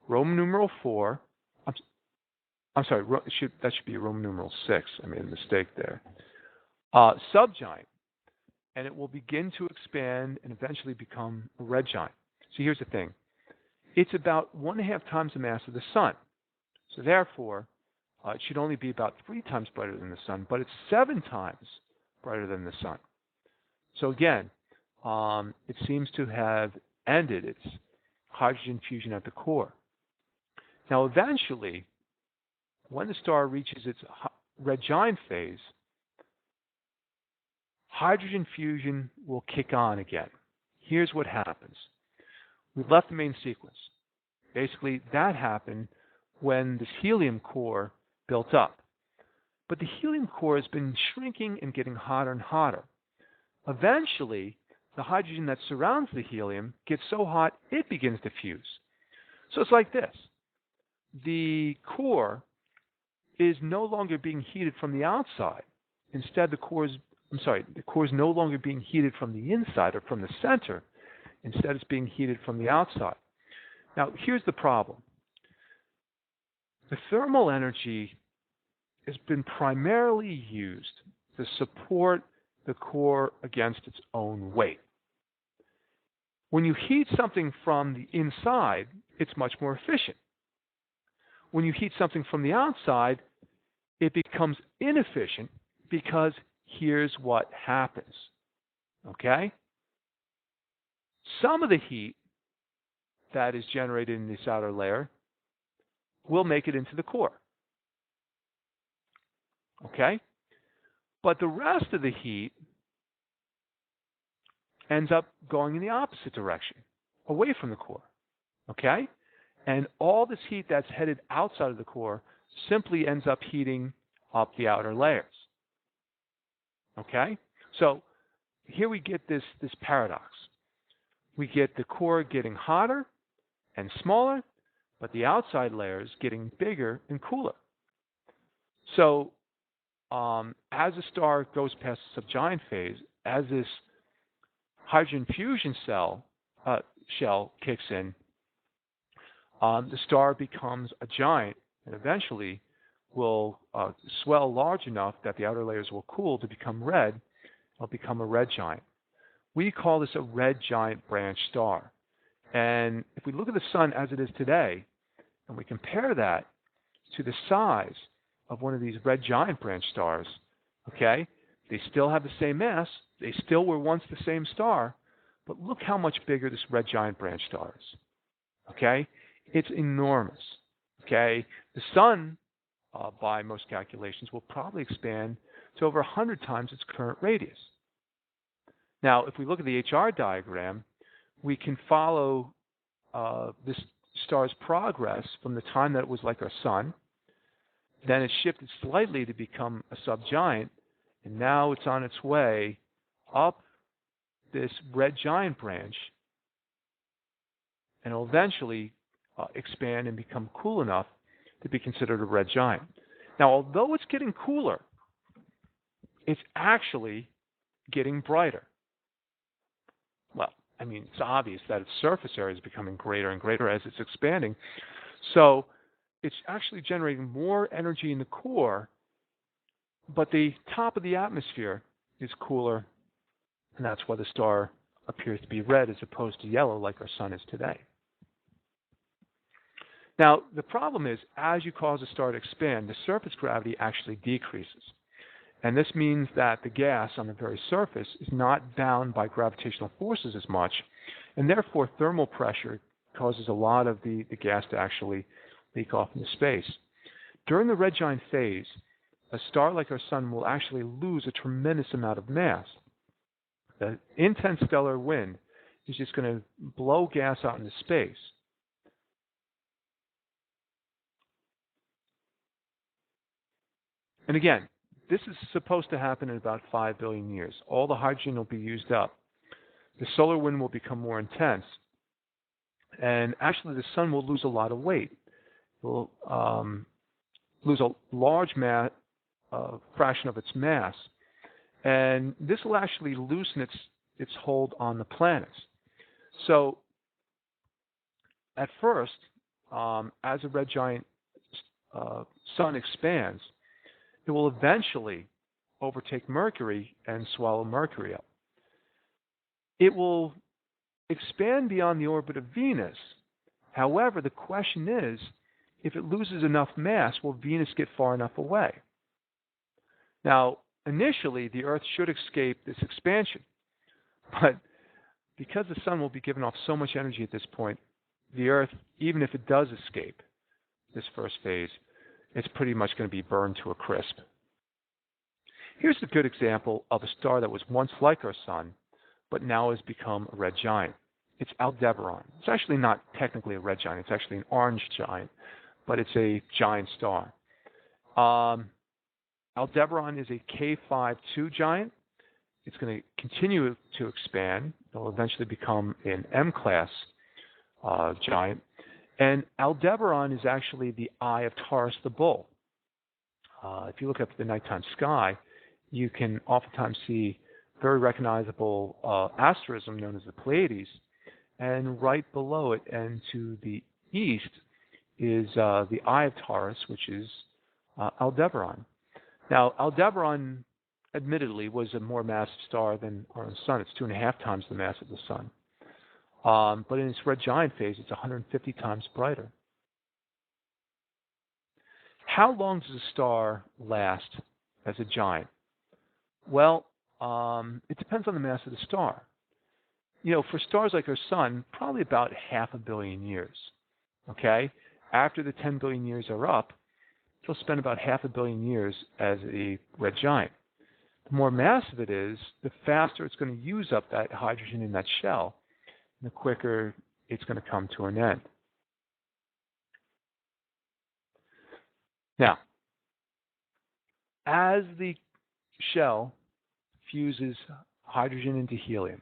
Roman numeral 4. I'm sorry, that should be Roman numeral 6. I made a mistake there. Subgiant, and it will begin to expand and eventually become a red giant. So here's the thing. It's about 1.5 times the mass of the sun. So therefore, it should only be about 3 times brighter than the sun, but it's 7 times brighter than the sun. So again, it seems to have ended its hydrogen fusion at the core. Now eventually, when the star reaches its red giant phase, hydrogen fusion will kick on again. Here's what happens. We've left the main sequence. Basically, that happened when this helium core built up. But the helium core has been shrinking and getting hotter and hotter. Eventually, the hydrogen that surrounds the helium gets so hot it begins to fuse. So it's like this. The core is no longer being heated from the outside. Instead, the core is no longer being heated from the inside or from the center. Instead, it's being heated from the outside. Now, here's the problem. The thermal energy has been primarily used to support the core against its own weight. When you heat something from the inside, it's much more efficient. When you heat something from the outside, it becomes inefficient because here's what happens. Okay? Some of the heat that is generated in this outer layer will make it into the core. Okay? But the rest of the heat ends up going in the opposite direction, away from the core. Okay? And all this heat that's headed outside of the core simply ends up heating up the outer layers. Okay? So here we get this paradox. We get the core getting hotter and smaller, but the outside layers getting bigger and cooler. So as the star goes past the subgiant phase, as this hydrogen fusion shell kicks in, the star becomes a giant and eventually will swell large enough that the outer layers will cool to become red. It'll become a red giant. We call this a red giant branch star. And if we look at the sun as it is today, and we compare that to the size of one of these red giant branch stars, okay, they still have the same mass. They still were once the same star, but look how much bigger this red giant branch star is. Okay? It's enormous. Okay? The sun, by most calculations, will probably expand to over 100 times its current radius. Now, if we look at the HR diagram, we can follow this star's progress from the time that it was like our sun. Then it shifted slightly to become a subgiant, and now it's on its way up this red giant branch, and it'll eventually expand and become cool enough to be considered a red giant. Now, although it's getting cooler, it's actually getting brighter. Well, I mean, it's obvious that its surface area is becoming greater and greater as it's expanding. So it's actually generating more energy in the core, but the top of the atmosphere is cooler And that's why the star appears to be red as opposed to yellow like our sun is today. Now, the problem is, as you cause a star to expand, the surface gravity actually decreases. And this means that the gas on the very surface is not bound by gravitational forces as much, and therefore thermal pressure causes a lot of the gas to actually leak off into space. During the red giant phase, a star like our sun will actually lose a tremendous amount of mass. The intense stellar wind is just going to blow gas out into space. And again, this is supposed to happen in about 5 billion years. All the hydrogen will be used up. The solar wind will become more intense. And actually, the sun will lose a lot of weight. It will lose a large fraction of its mass. And this will actually loosen its hold on the planets. So, at first, as a red giant sun expands, it will eventually overtake Mercury and swallow Mercury up. It will expand beyond the orbit of Venus. However, the question is, if it loses enough mass, will Venus get far enough away? Now, initially, the Earth should escape this expansion. But because the sun will be giving off so much energy at this point, the Earth, even if it does escape this first phase, it's pretty much going to be burned to a crisp. Here's a good example of a star that was once like our sun, but now has become a red giant. It's Aldebaran. It's actually not technically a red giant. It's actually an orange giant, but it's a giant star. Aldebaran is a K5-2 giant. It's going to continue to expand. It'll eventually become an M-class giant. And Aldebaran is actually the eye of Taurus the Bull. If you look up at the nighttime sky, you can oftentimes see very recognizable asterism known as the Pleiades. And right below it and to the east is the eye of Taurus, which is Aldebaran. Now, Aldebaran, admittedly, was a more massive star than our own sun. It's 2.5 times the mass of the sun. But in its red giant phase, it's 150 times brighter. How long does a star last as a giant? Well, it depends on the mass of the star. You know, for stars like our sun, probably about 500 million years. Okay? After the 10 billion years are up, it'll spend about 500 million years as a red giant. The more massive it is, the faster it's going to use up that hydrogen in that shell, and the quicker it's going to come to an end. Now, as the shell fuses hydrogen into helium,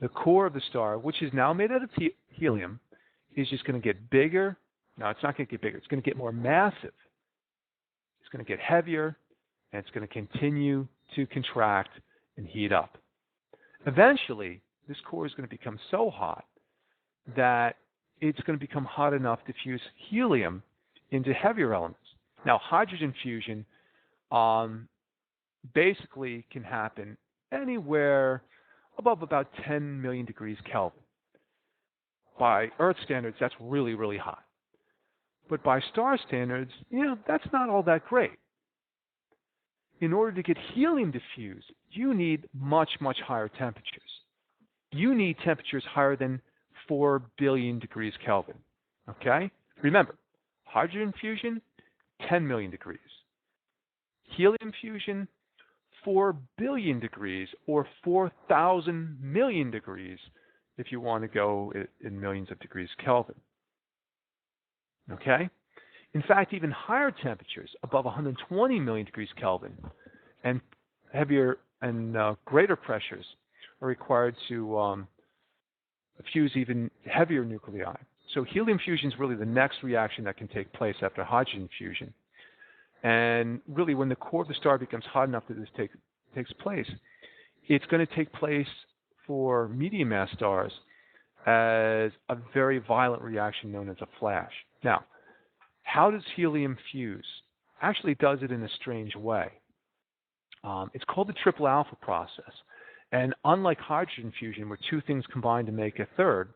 the core of the star, which is now made out of helium, is just going to get bigger. No, it's not going to get bigger. It's going to get more massive. It's going to get heavier, and it's going to continue to contract and heat up. Eventually, this core is going to become so hot that it's going to become hot enough to fuse helium into heavier elements. Now, hydrogen fusion basically can happen anywhere above about 10 million degrees Kelvin. By Earth standards, that's really, really hot. But by star standards, that's not all that great. In order to get helium to fuse, you need much, much higher temperatures. You need temperatures higher than 4 billion degrees Kelvin. Okay? Remember, hydrogen fusion, 10 million degrees. Helium fusion, 4 billion degrees, or 4,000 million degrees if you want to go in millions of degrees Kelvin. Okay? In fact, even higher temperatures, above 120 million degrees Kelvin, and heavier and greater pressures are required to fuse even heavier nuclei. So helium fusion is really the next reaction that can take place after hydrogen fusion. And really, when the core of the star becomes hot enough that this takes place, it's going to take place for medium mass stars as a very violent reaction known as a flash. Now, how does helium fuse? Actually, it does it in a strange way. It's called the triple alpha process. And unlike hydrogen fusion, where two things combine to make a third,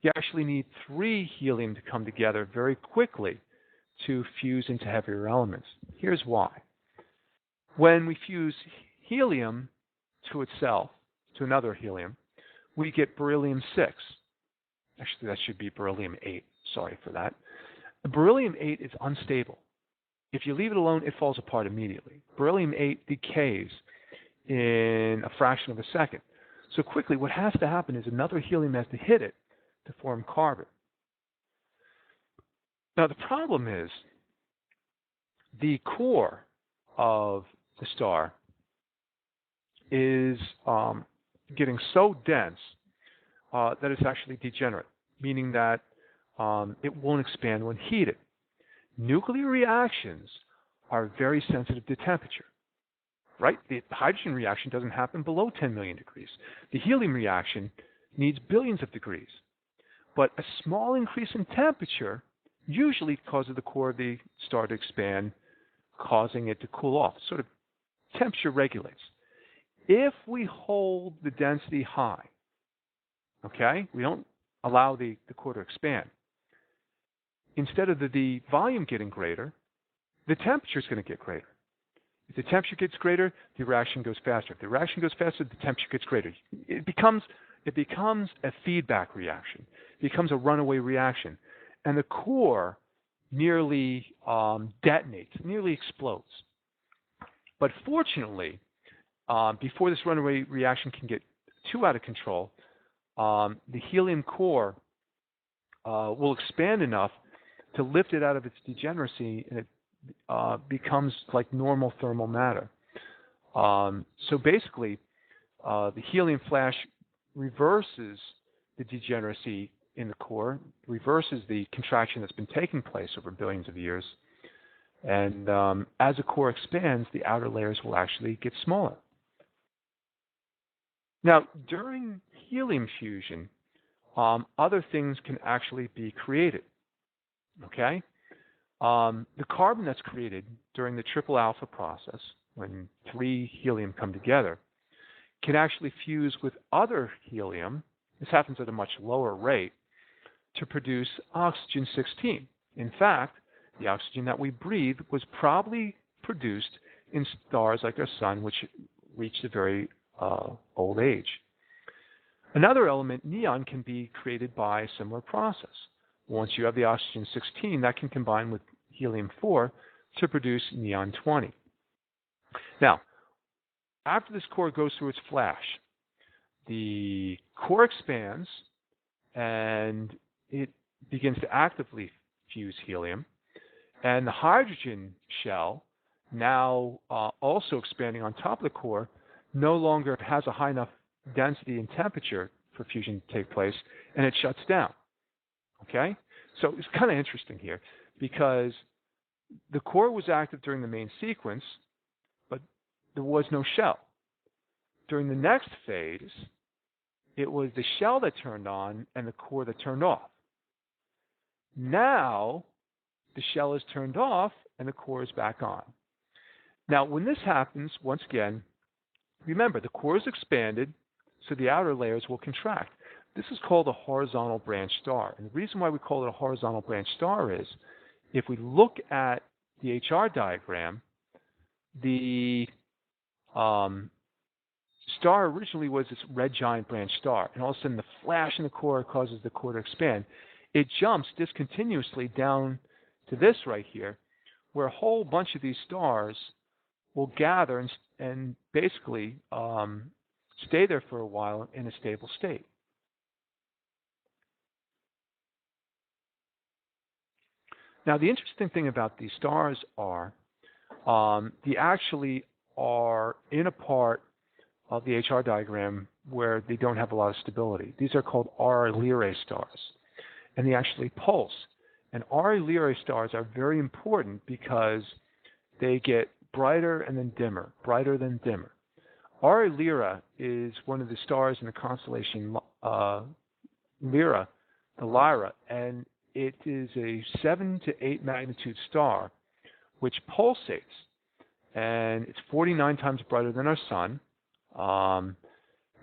you actually need three helium to come together very quickly to fuse into heavier elements. Here's why. When we fuse helium to itself, to another helium, we get beryllium-6. Actually, that should be beryllium-8. Sorry for that. Beryllium-8 is unstable. If you leave it alone, it falls apart immediately. Beryllium-8 decays in a fraction of a second. So quickly, what has to happen is another helium has to hit it to form carbon. Now, the problem is the core of the star is getting so dense that it's actually degenerate, meaning that it won't expand when heated. Nuclear reactions are very sensitive to temperature, right? The hydrogen reaction doesn't happen below 10 million degrees. The helium reaction needs billions of degrees. But a small increase in temperature usually causes the core of the star to expand, causing it to cool off. Sort of temperature regulates. If we hold the density high, okay, we don't allow the core to expand, instead of the volume getting greater, the temperature is going to get greater. If the temperature gets greater, the reaction goes faster. If the reaction goes faster, the temperature gets greater. It becomes a feedback reaction. It becomes a runaway reaction. And the core nearly detonates, nearly explodes. But fortunately, before this runaway reaction can get too out of control, the helium core will expand enough to lift it out of its degeneracy, and it becomes like normal thermal matter. So basically, the helium flash reverses the degeneracy in the core, reverses the contraction that's been taking place over billions of years. And as the core expands, the outer layers will actually get smaller. Now, during helium fusion, other things can actually be created. Okay? The carbon that's created during the triple alpha process, when three helium come together, can actually fuse with other helium. This happens at a much lower rate to produce oxygen-16. In fact, the oxygen that we breathe was probably produced in stars like our sun, which reached a very old age. Another element, neon, can be created by a similar process. Once you have the oxygen-16, that can combine with helium-4 to produce neon-20. Now, after this core goes through its flash, the core expands and it begins to actively fuse helium. And the hydrogen shell, now also expanding on top of the core, no longer has a high enough density and temperature for fusion to take place, and it shuts down. Okay? So it's kind of interesting here because the core was active during the main sequence, but there was no shell. During the next phase, it was the shell that turned on and the core that turned off. Now, the shell is turned off and the core is back on. Now, when this happens, once again, remember, the core is expanded, so the outer layers will contract. This is called a horizontal branch star. And the reason why we call it a horizontal branch star is, if we look at the HR diagram, the star originally was this red giant branch star. And all of a sudden, the flash in the core causes the core to expand. It jumps discontinuously down to this right here, where a whole bunch of these stars will gather and basically stay there for a while in a stable state. Now, the interesting thing about these stars are they actually are in a part of the HR diagram where they don't have a lot of stability. These are called Lyrae stars, and they actually pulse. And Lyrae stars are very important because they get brighter and then dimmer, brighter than dimmer. Lyrae is one of the stars in the constellation Lyra, the Lyra, and it is a 7 to 8 magnitude star which pulsates, and it's 49 times brighter than our sun.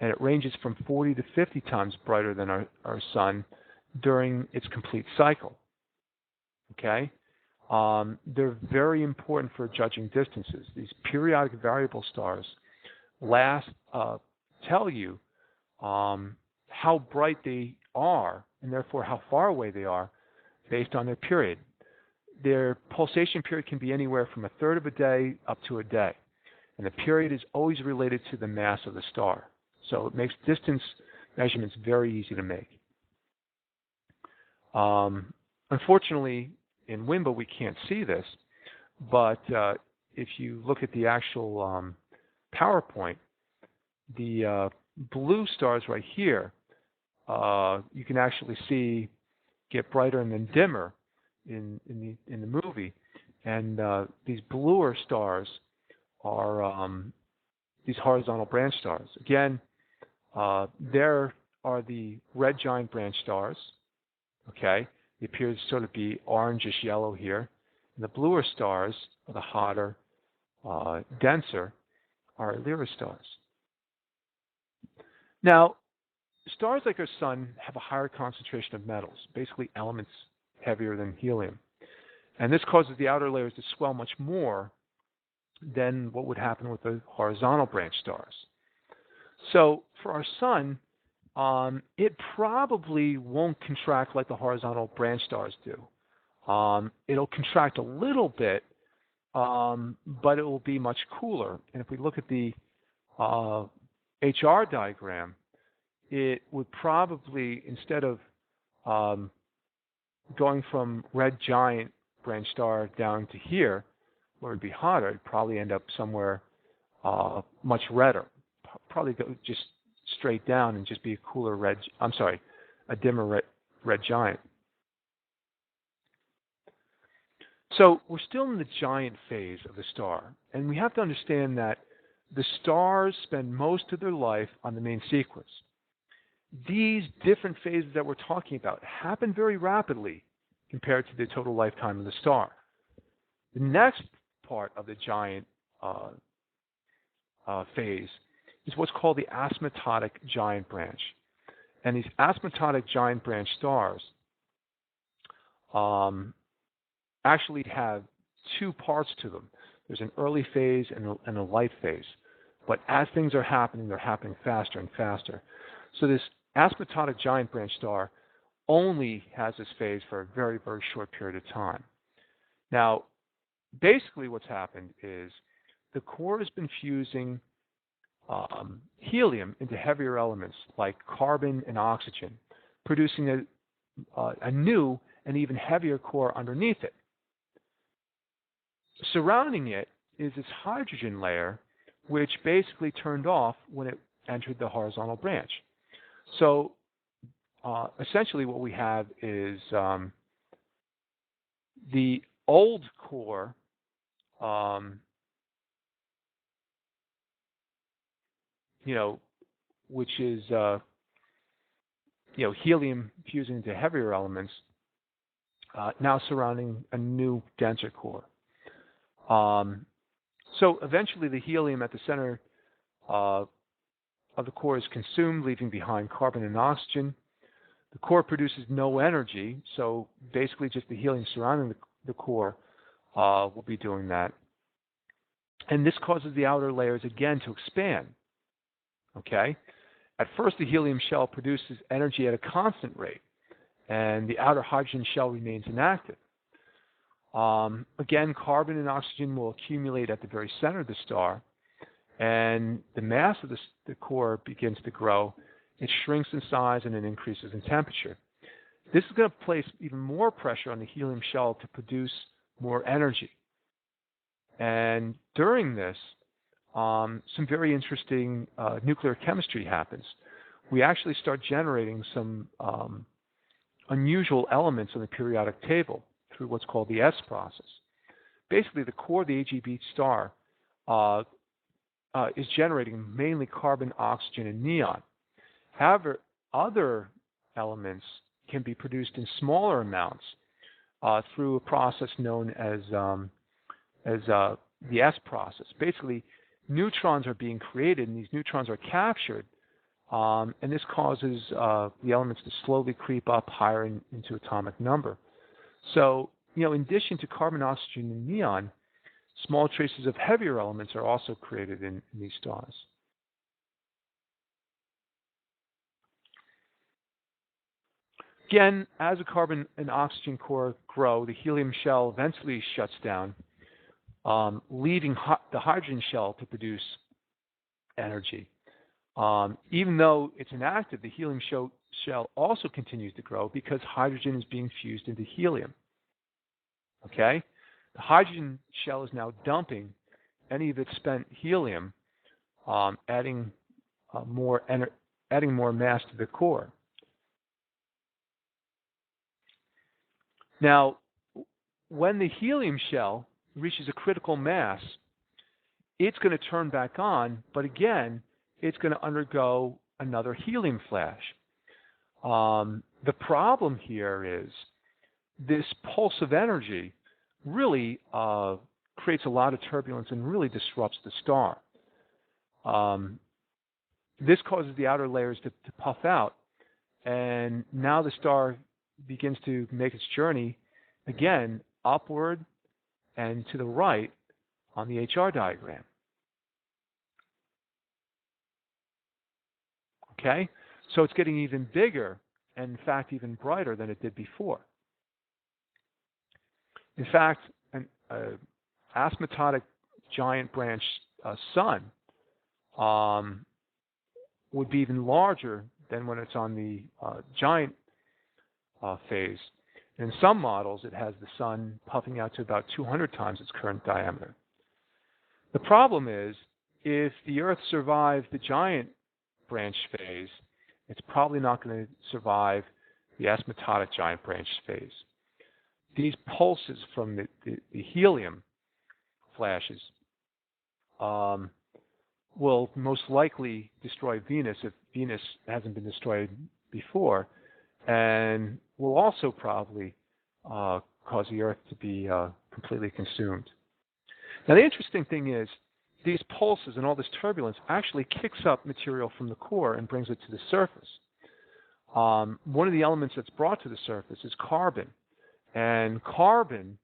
and it ranges from 40 to 50 times brighter than our sun during its complete cycle. Okay? They're very important for judging distances. These periodic variable stars tell you how bright they are, and therefore how far away they are, based on their period. Their pulsation period can be anywhere from a third of a day up to a day. And the period is always related to the mass of the star. So it makes distance measurements very easy to make. Unfortunately, in WIMBA we can't see this, but if you look at the actual PowerPoint, the blue stars right here, you can actually see get brighter and then dimmer in the movie, and these bluer stars are these horizontal branch stars. Again, there are the red giant branch stars. Okay, they appear to sort of be orangish yellow here. And the bluer stars, are the hotter, denser, are Lyrae stars. Now, stars like our sun have a higher concentration of metals, basically elements heavier than helium. And this causes the outer layers to swell much more than what would happen with the horizontal branch stars. So for our sun, it probably won't contract like the horizontal branch stars do. It'll contract a little bit, but it will be much cooler. And if we look at the HR diagram, it would probably, instead of going from red giant branch star down to here, where it would be hotter, it'd probably end up somewhere much redder. Probably go just straight down and just be a cooler a dimmer red giant. So we're still in the giant phase of the star, and we have to understand that the stars spend most of their life on the main sequence. These different phases that we're talking about happen very rapidly compared to the total lifetime of the star. The next part of the giant phase is what's called the asymptotic giant branch. And these asymptotic giant branch stars actually have two parts to them. There's an early phase and a light phase. But as things are happening, they're happening faster and faster. So this asymptotic giant branch star only has this phase for a very, very short period of time. Now, basically what's happened is the core has been fusing helium into heavier elements like carbon and oxygen, producing a new and even heavier core underneath it. Surrounding it is this hydrogen layer, which basically turned off when it entered the horizontal branch. So essentially what we have is the old core which is helium fusing into heavier elements, now surrounding a new denser core. So eventually the helium at the center of the core is consumed, leaving behind carbon and oxygen. The core produces no energy, so basically just the helium surrounding the core will be doing that. And this causes the outer layers again to expand. Okay? At first, the helium shell produces energy at a constant rate, and the outer hydrogen shell remains inactive. Again, carbon and oxygen will accumulate at the very center of the star, and the mass of the core begins to grow. It shrinks in size and it increases in temperature. This is going to place even more pressure on the helium shell to produce more energy. And during this, some very interesting nuclear chemistry happens. We actually start generating some unusual elements on the periodic table through what's called the S process. Basically, the core of the AGB star is generating mainly carbon, oxygen, and neon. However, other elements can be produced in smaller amounts through a process known as the S process. Basically, neutrons are being created, and these neutrons are captured And this causes the elements to slowly creep up higher into atomic number. So, in addition to carbon, oxygen, and neon, small traces of heavier elements are also created in these stars. Again, as the carbon and oxygen core grow, the helium shell eventually shuts down, leaving the hydrogen shell to produce energy. Even though it's inactive, the helium shell also continues to grow because hydrogen is being fused into helium. Okay? The hydrogen shell is now dumping any of its spent helium, adding more mass to the core. Now, when the helium shell reaches a critical mass, it's going to turn back on, but again, it's going to undergo another helium flash. The problem here is this pulse of energy really creates a lot of turbulence and really disrupts the star. This causes the outer layers to puff out, and now the star begins to make its journey again upward and to the right on the HR diagram. Okay, so it's getting even bigger and in fact even brighter than it did before. In fact, an asymptotic giant branch sun would be even larger than when it's on the giant phase. And in some models, it has the sun puffing out to about 200 times its current diameter. The problem is, if the Earth survived the giant branch phase, it's probably not going to survive the asymptotic giant branch phase. These pulses from the helium flashes will most likely destroy Venus if Venus hasn't been destroyed before, and will also probably cause the Earth to be completely consumed. Now, the interesting thing is, these pulses and all this turbulence actually kicks up material from the core and brings it to the surface. One of the elements that's brought to the surface is carbon. And carbon,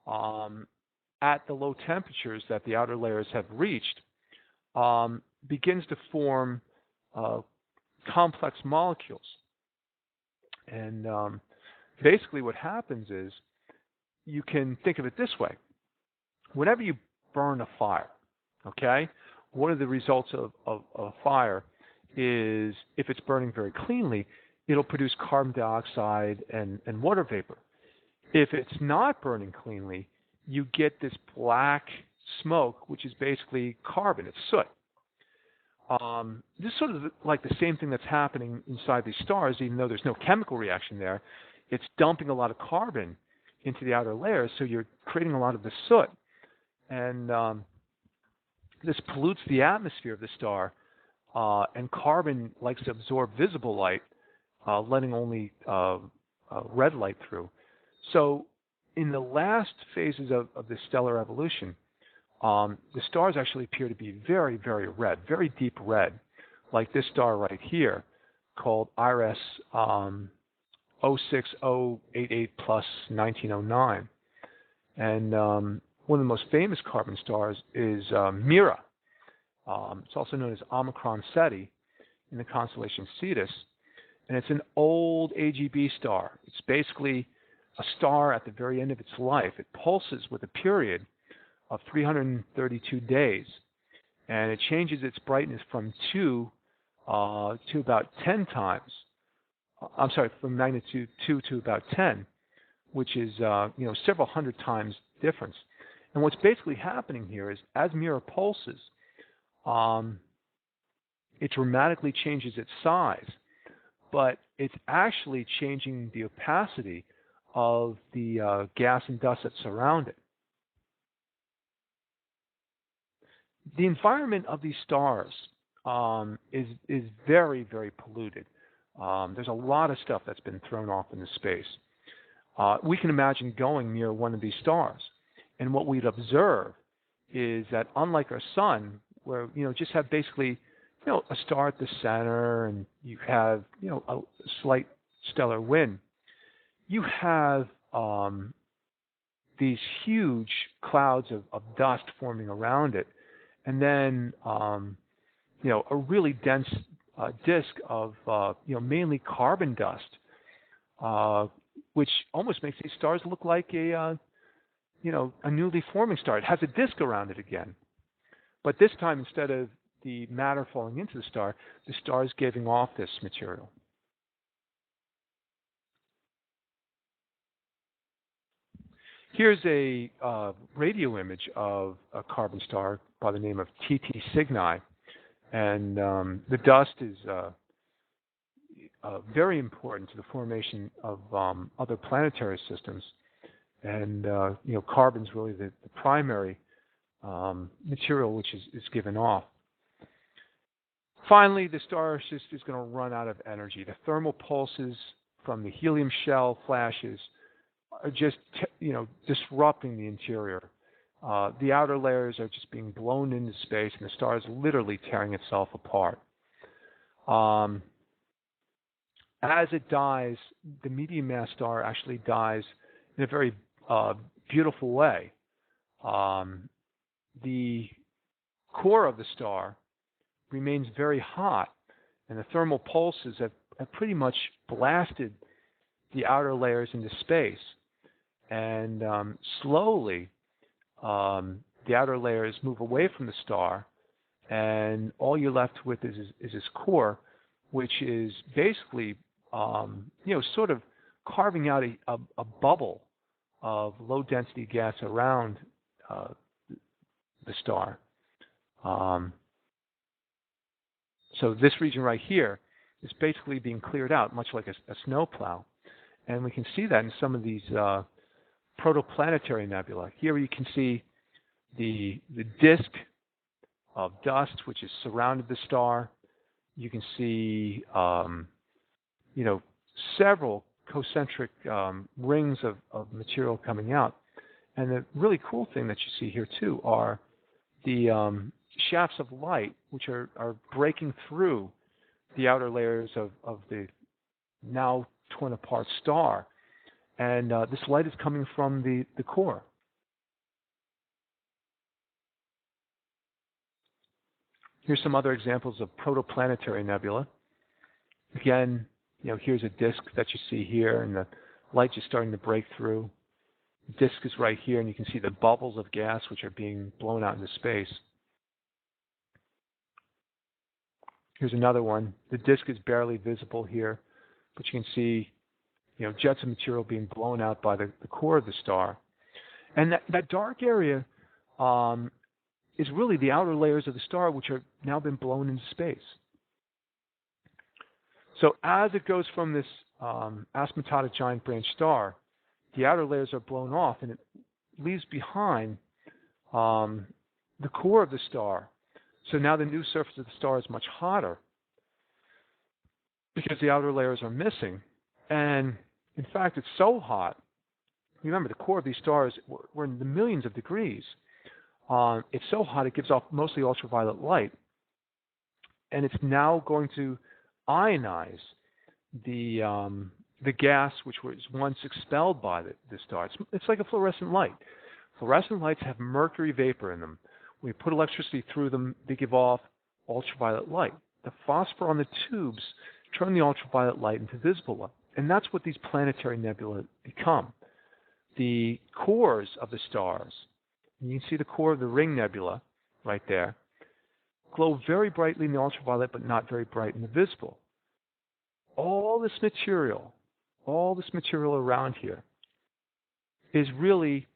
at the low temperatures that the outer layers have reached, begins to form complex molecules. And basically what happens is, you can think of it this way. Whenever you burn a fire, okay, one of the results of a fire is, if it's burning very cleanly, it'll produce carbon dioxide and water vapor. If it's not burning cleanly, you get this black smoke, which is basically carbon. It's soot. This is sort of like the same thing that's happening inside these stars, even though there's no chemical reaction there. It's dumping a lot of carbon into the outer layers, so you're creating a lot of the soot. And this pollutes the atmosphere of the star, and carbon likes to absorb visible light, letting only red light through. So in the last phases of the stellar evolution, the stars actually appear to be very, very red, very deep red, like this star right here, called IRS 06088 plus 1909. And one of the most famous carbon stars is Mira. It's also known as Omicron Ceti in the constellation Cetus. And it's an old AGB star. It's basically a star at the very end of its life. It pulses with a period of 332 days. And it changes its brightness from 2 to about 10 times. From magnitude 2 to about 10, which is several hundred times difference. And what's basically happening here is, as Mira pulses, it dramatically changes its size, but it's actually changing the opacity of the gas and dust that surround it. The environment of these stars is very, very polluted. There's a lot of stuff that's been thrown off into space. We can imagine going near one of these stars, and what we'd observe is that, unlike our sun, where just have basically a star at the center, and you have a slight stellar wind, you have these huge clouds of dust forming around it, and then a really dense disk of mainly carbon dust, which almost makes these stars look like a newly forming star. It has a disk around it again, but this time instead of the matter falling into the star is giving off this material. Here's a radio image of a carbon star by the name of TT Cygni, and the dust is very important to the formation of other planetary systems, and carbon's really the primary material which is given off. Finally, the star is going to run out of energy. The thermal pulses from the helium shell flashes are just disrupting the interior. The outer layers are just being blown into space, and the star is literally tearing itself apart. As it dies, the medium mass star actually dies in a very beautiful way. The core of the star remains very hot, and the thermal pulses have pretty much blasted the outer layers into space. And slowly, the outer layers move away from the star, and all you're left with is this core, which is basically, sort of carving out a bubble of low-density gas around the star. So this region right here is basically being cleared out, much like a snowplow. And we can see that in some of these protoplanetary nebula. Here you can see the disk of dust which has surrounded the star. You can see several concentric rings of material coming out. And the really cool thing that you see here too are the shafts of light which are breaking through the outer layers of the now torn apart star. And this light is coming from the core. Here's some other examples of protoplanetary nebula. Again, here's a disk that you see here, and the light is starting to break through. The disk is right here, and you can see the bubbles of gas which are being blown out into space. Here's another one. The disk is barely visible here, but you can see jets of material being blown out by the core of the star. And that dark area is really the outer layers of the star, which have now been blown into space. So as it goes from this asymptotic giant branch star, the outer layers are blown off, and it leaves behind the core of the star. So now the new surface of the star is much hotter because the outer layers are missing. And in fact, it's so hot. Remember, the core of these stars, we're in the millions of degrees. It's so hot it gives off mostly ultraviolet light. And it's now going to ionize the gas which was once expelled by the star. It's like a fluorescent light. Fluorescent lights have mercury vapor in them. When you put electricity through them, they give off ultraviolet light. The phosphor on the tubes turn the ultraviolet light into visible light. And that's what these planetary nebula become. The cores of the stars, and you can see the core of the Ring Nebula right there, glow very brightly in the ultraviolet, but not very bright in the visible. All this material around here is really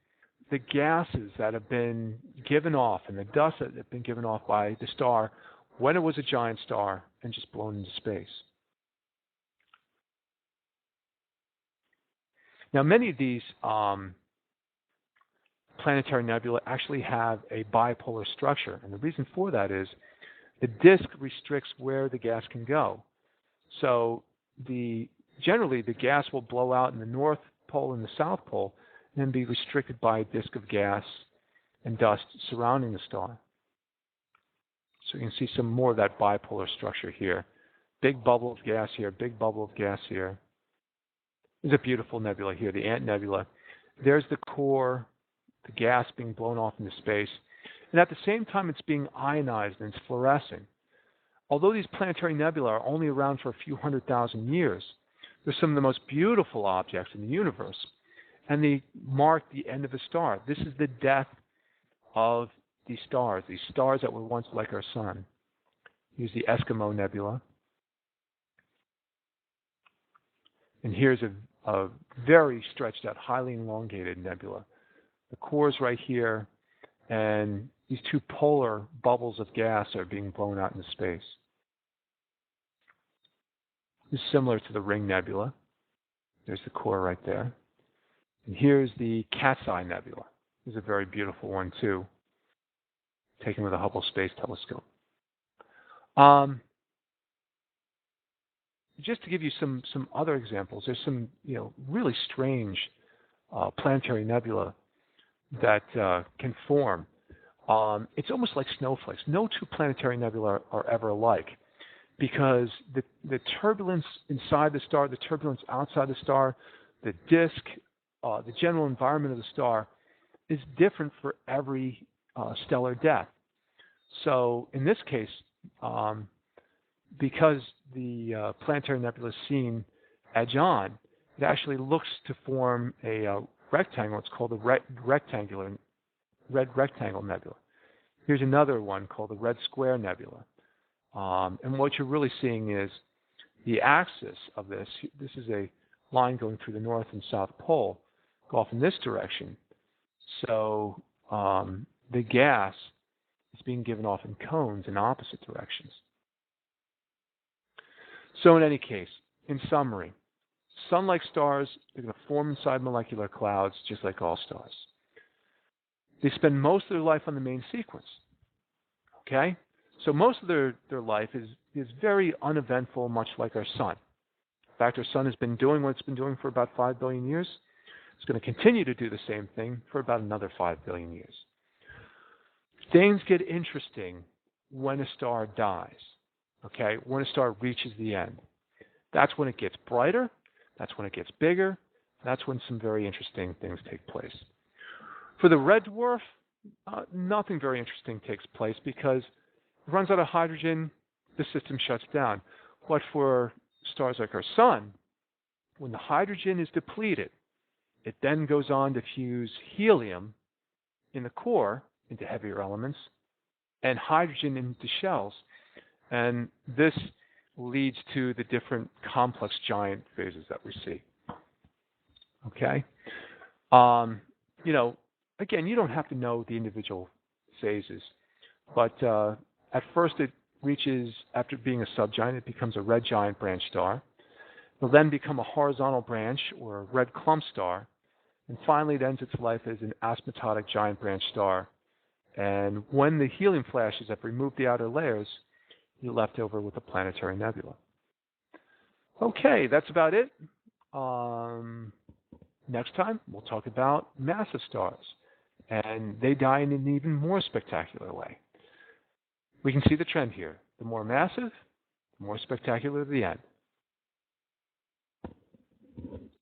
the gases that have been given off and the dust that have been given off by the star when it was a giant star and just blown into space. Now, many of these planetary nebula actually have a bipolar structure, and the reason for that is the disk restricts where the gas can go. So generally the gas will blow out in the North Pole and the South Pole and then be restricted by a disk of gas and dust surrounding the star. So you can see some more of that bipolar structure here. Big bubble of gas here, big bubble of gas here. There's a beautiful nebula here, the Ant Nebula. There's the core, the gas being blown off into space. And at the same time, it's being ionized and it's fluorescing. Although these planetary nebulae are only around for a few 100,000 years, they're some of the most beautiful objects in the universe. And they mark the end of a star. This is the death of these stars that were once like our sun. Here's the Eskimo Nebula. And here's a very stretched out, highly elongated nebula. The core is right here, and these two polar bubbles of gas are being blown out into space. This is similar to the Ring Nebula. There's the core right there. And here's the Casci Nebula. This is a very beautiful one, too, taken with a Hubble Space Telescope. Just to give you some other examples, there's some really strange planetary nebula that can form. It's almost like snowflakes. No two planetary nebula are ever alike because the turbulence inside the star, the turbulence outside the star, the disk, the general environment of the star is different for every stellar death. So in this case, because the planetary nebula is seen edge on, it actually looks to form a rectangle. It's called the Red Rectangle Nebula. Here's another one called the Red Square Nebula. And what you're really seeing is the axis of this. This is a line going through the North and South Pole, go off in this direction. So the gas is being given off in cones in opposite directions. So in any case, in summary, sun-like stars are going to form inside molecular clouds just like all stars. They spend most of their life on the main sequence. Okay? So most of their life is very uneventful, much like our sun. In fact, our sun has been doing what it's been doing for about 5 billion years. It's going to continue to do the same thing for about another 5 billion years. Things get interesting when a star dies. Okay, when a star reaches the end. That's when it gets brighter, that's when it gets bigger, that's when some very interesting things take place. For the red dwarf, nothing very interesting takes place because it runs out of hydrogen, the system shuts down. But for stars like our sun, when the hydrogen is depleted, it then goes on to fuse helium in the core into heavier elements and hydrogen into shells. And this leads to the different complex giant phases that we see. Okay? Again, you don't have to know the individual phases, but at first it reaches, after being a subgiant, it becomes a red giant branch star. It'll then become a horizontal branch or a red clump star, and finally it ends its life as an asymptotic giant branch star. And when the helium flashes have removed the outer layers, you're left over with a planetary nebula. Okay, that's about it. Next time, we'll talk about massive stars. And they die in an even more spectacular way. We can see the trend here. The more massive, the more spectacular the end.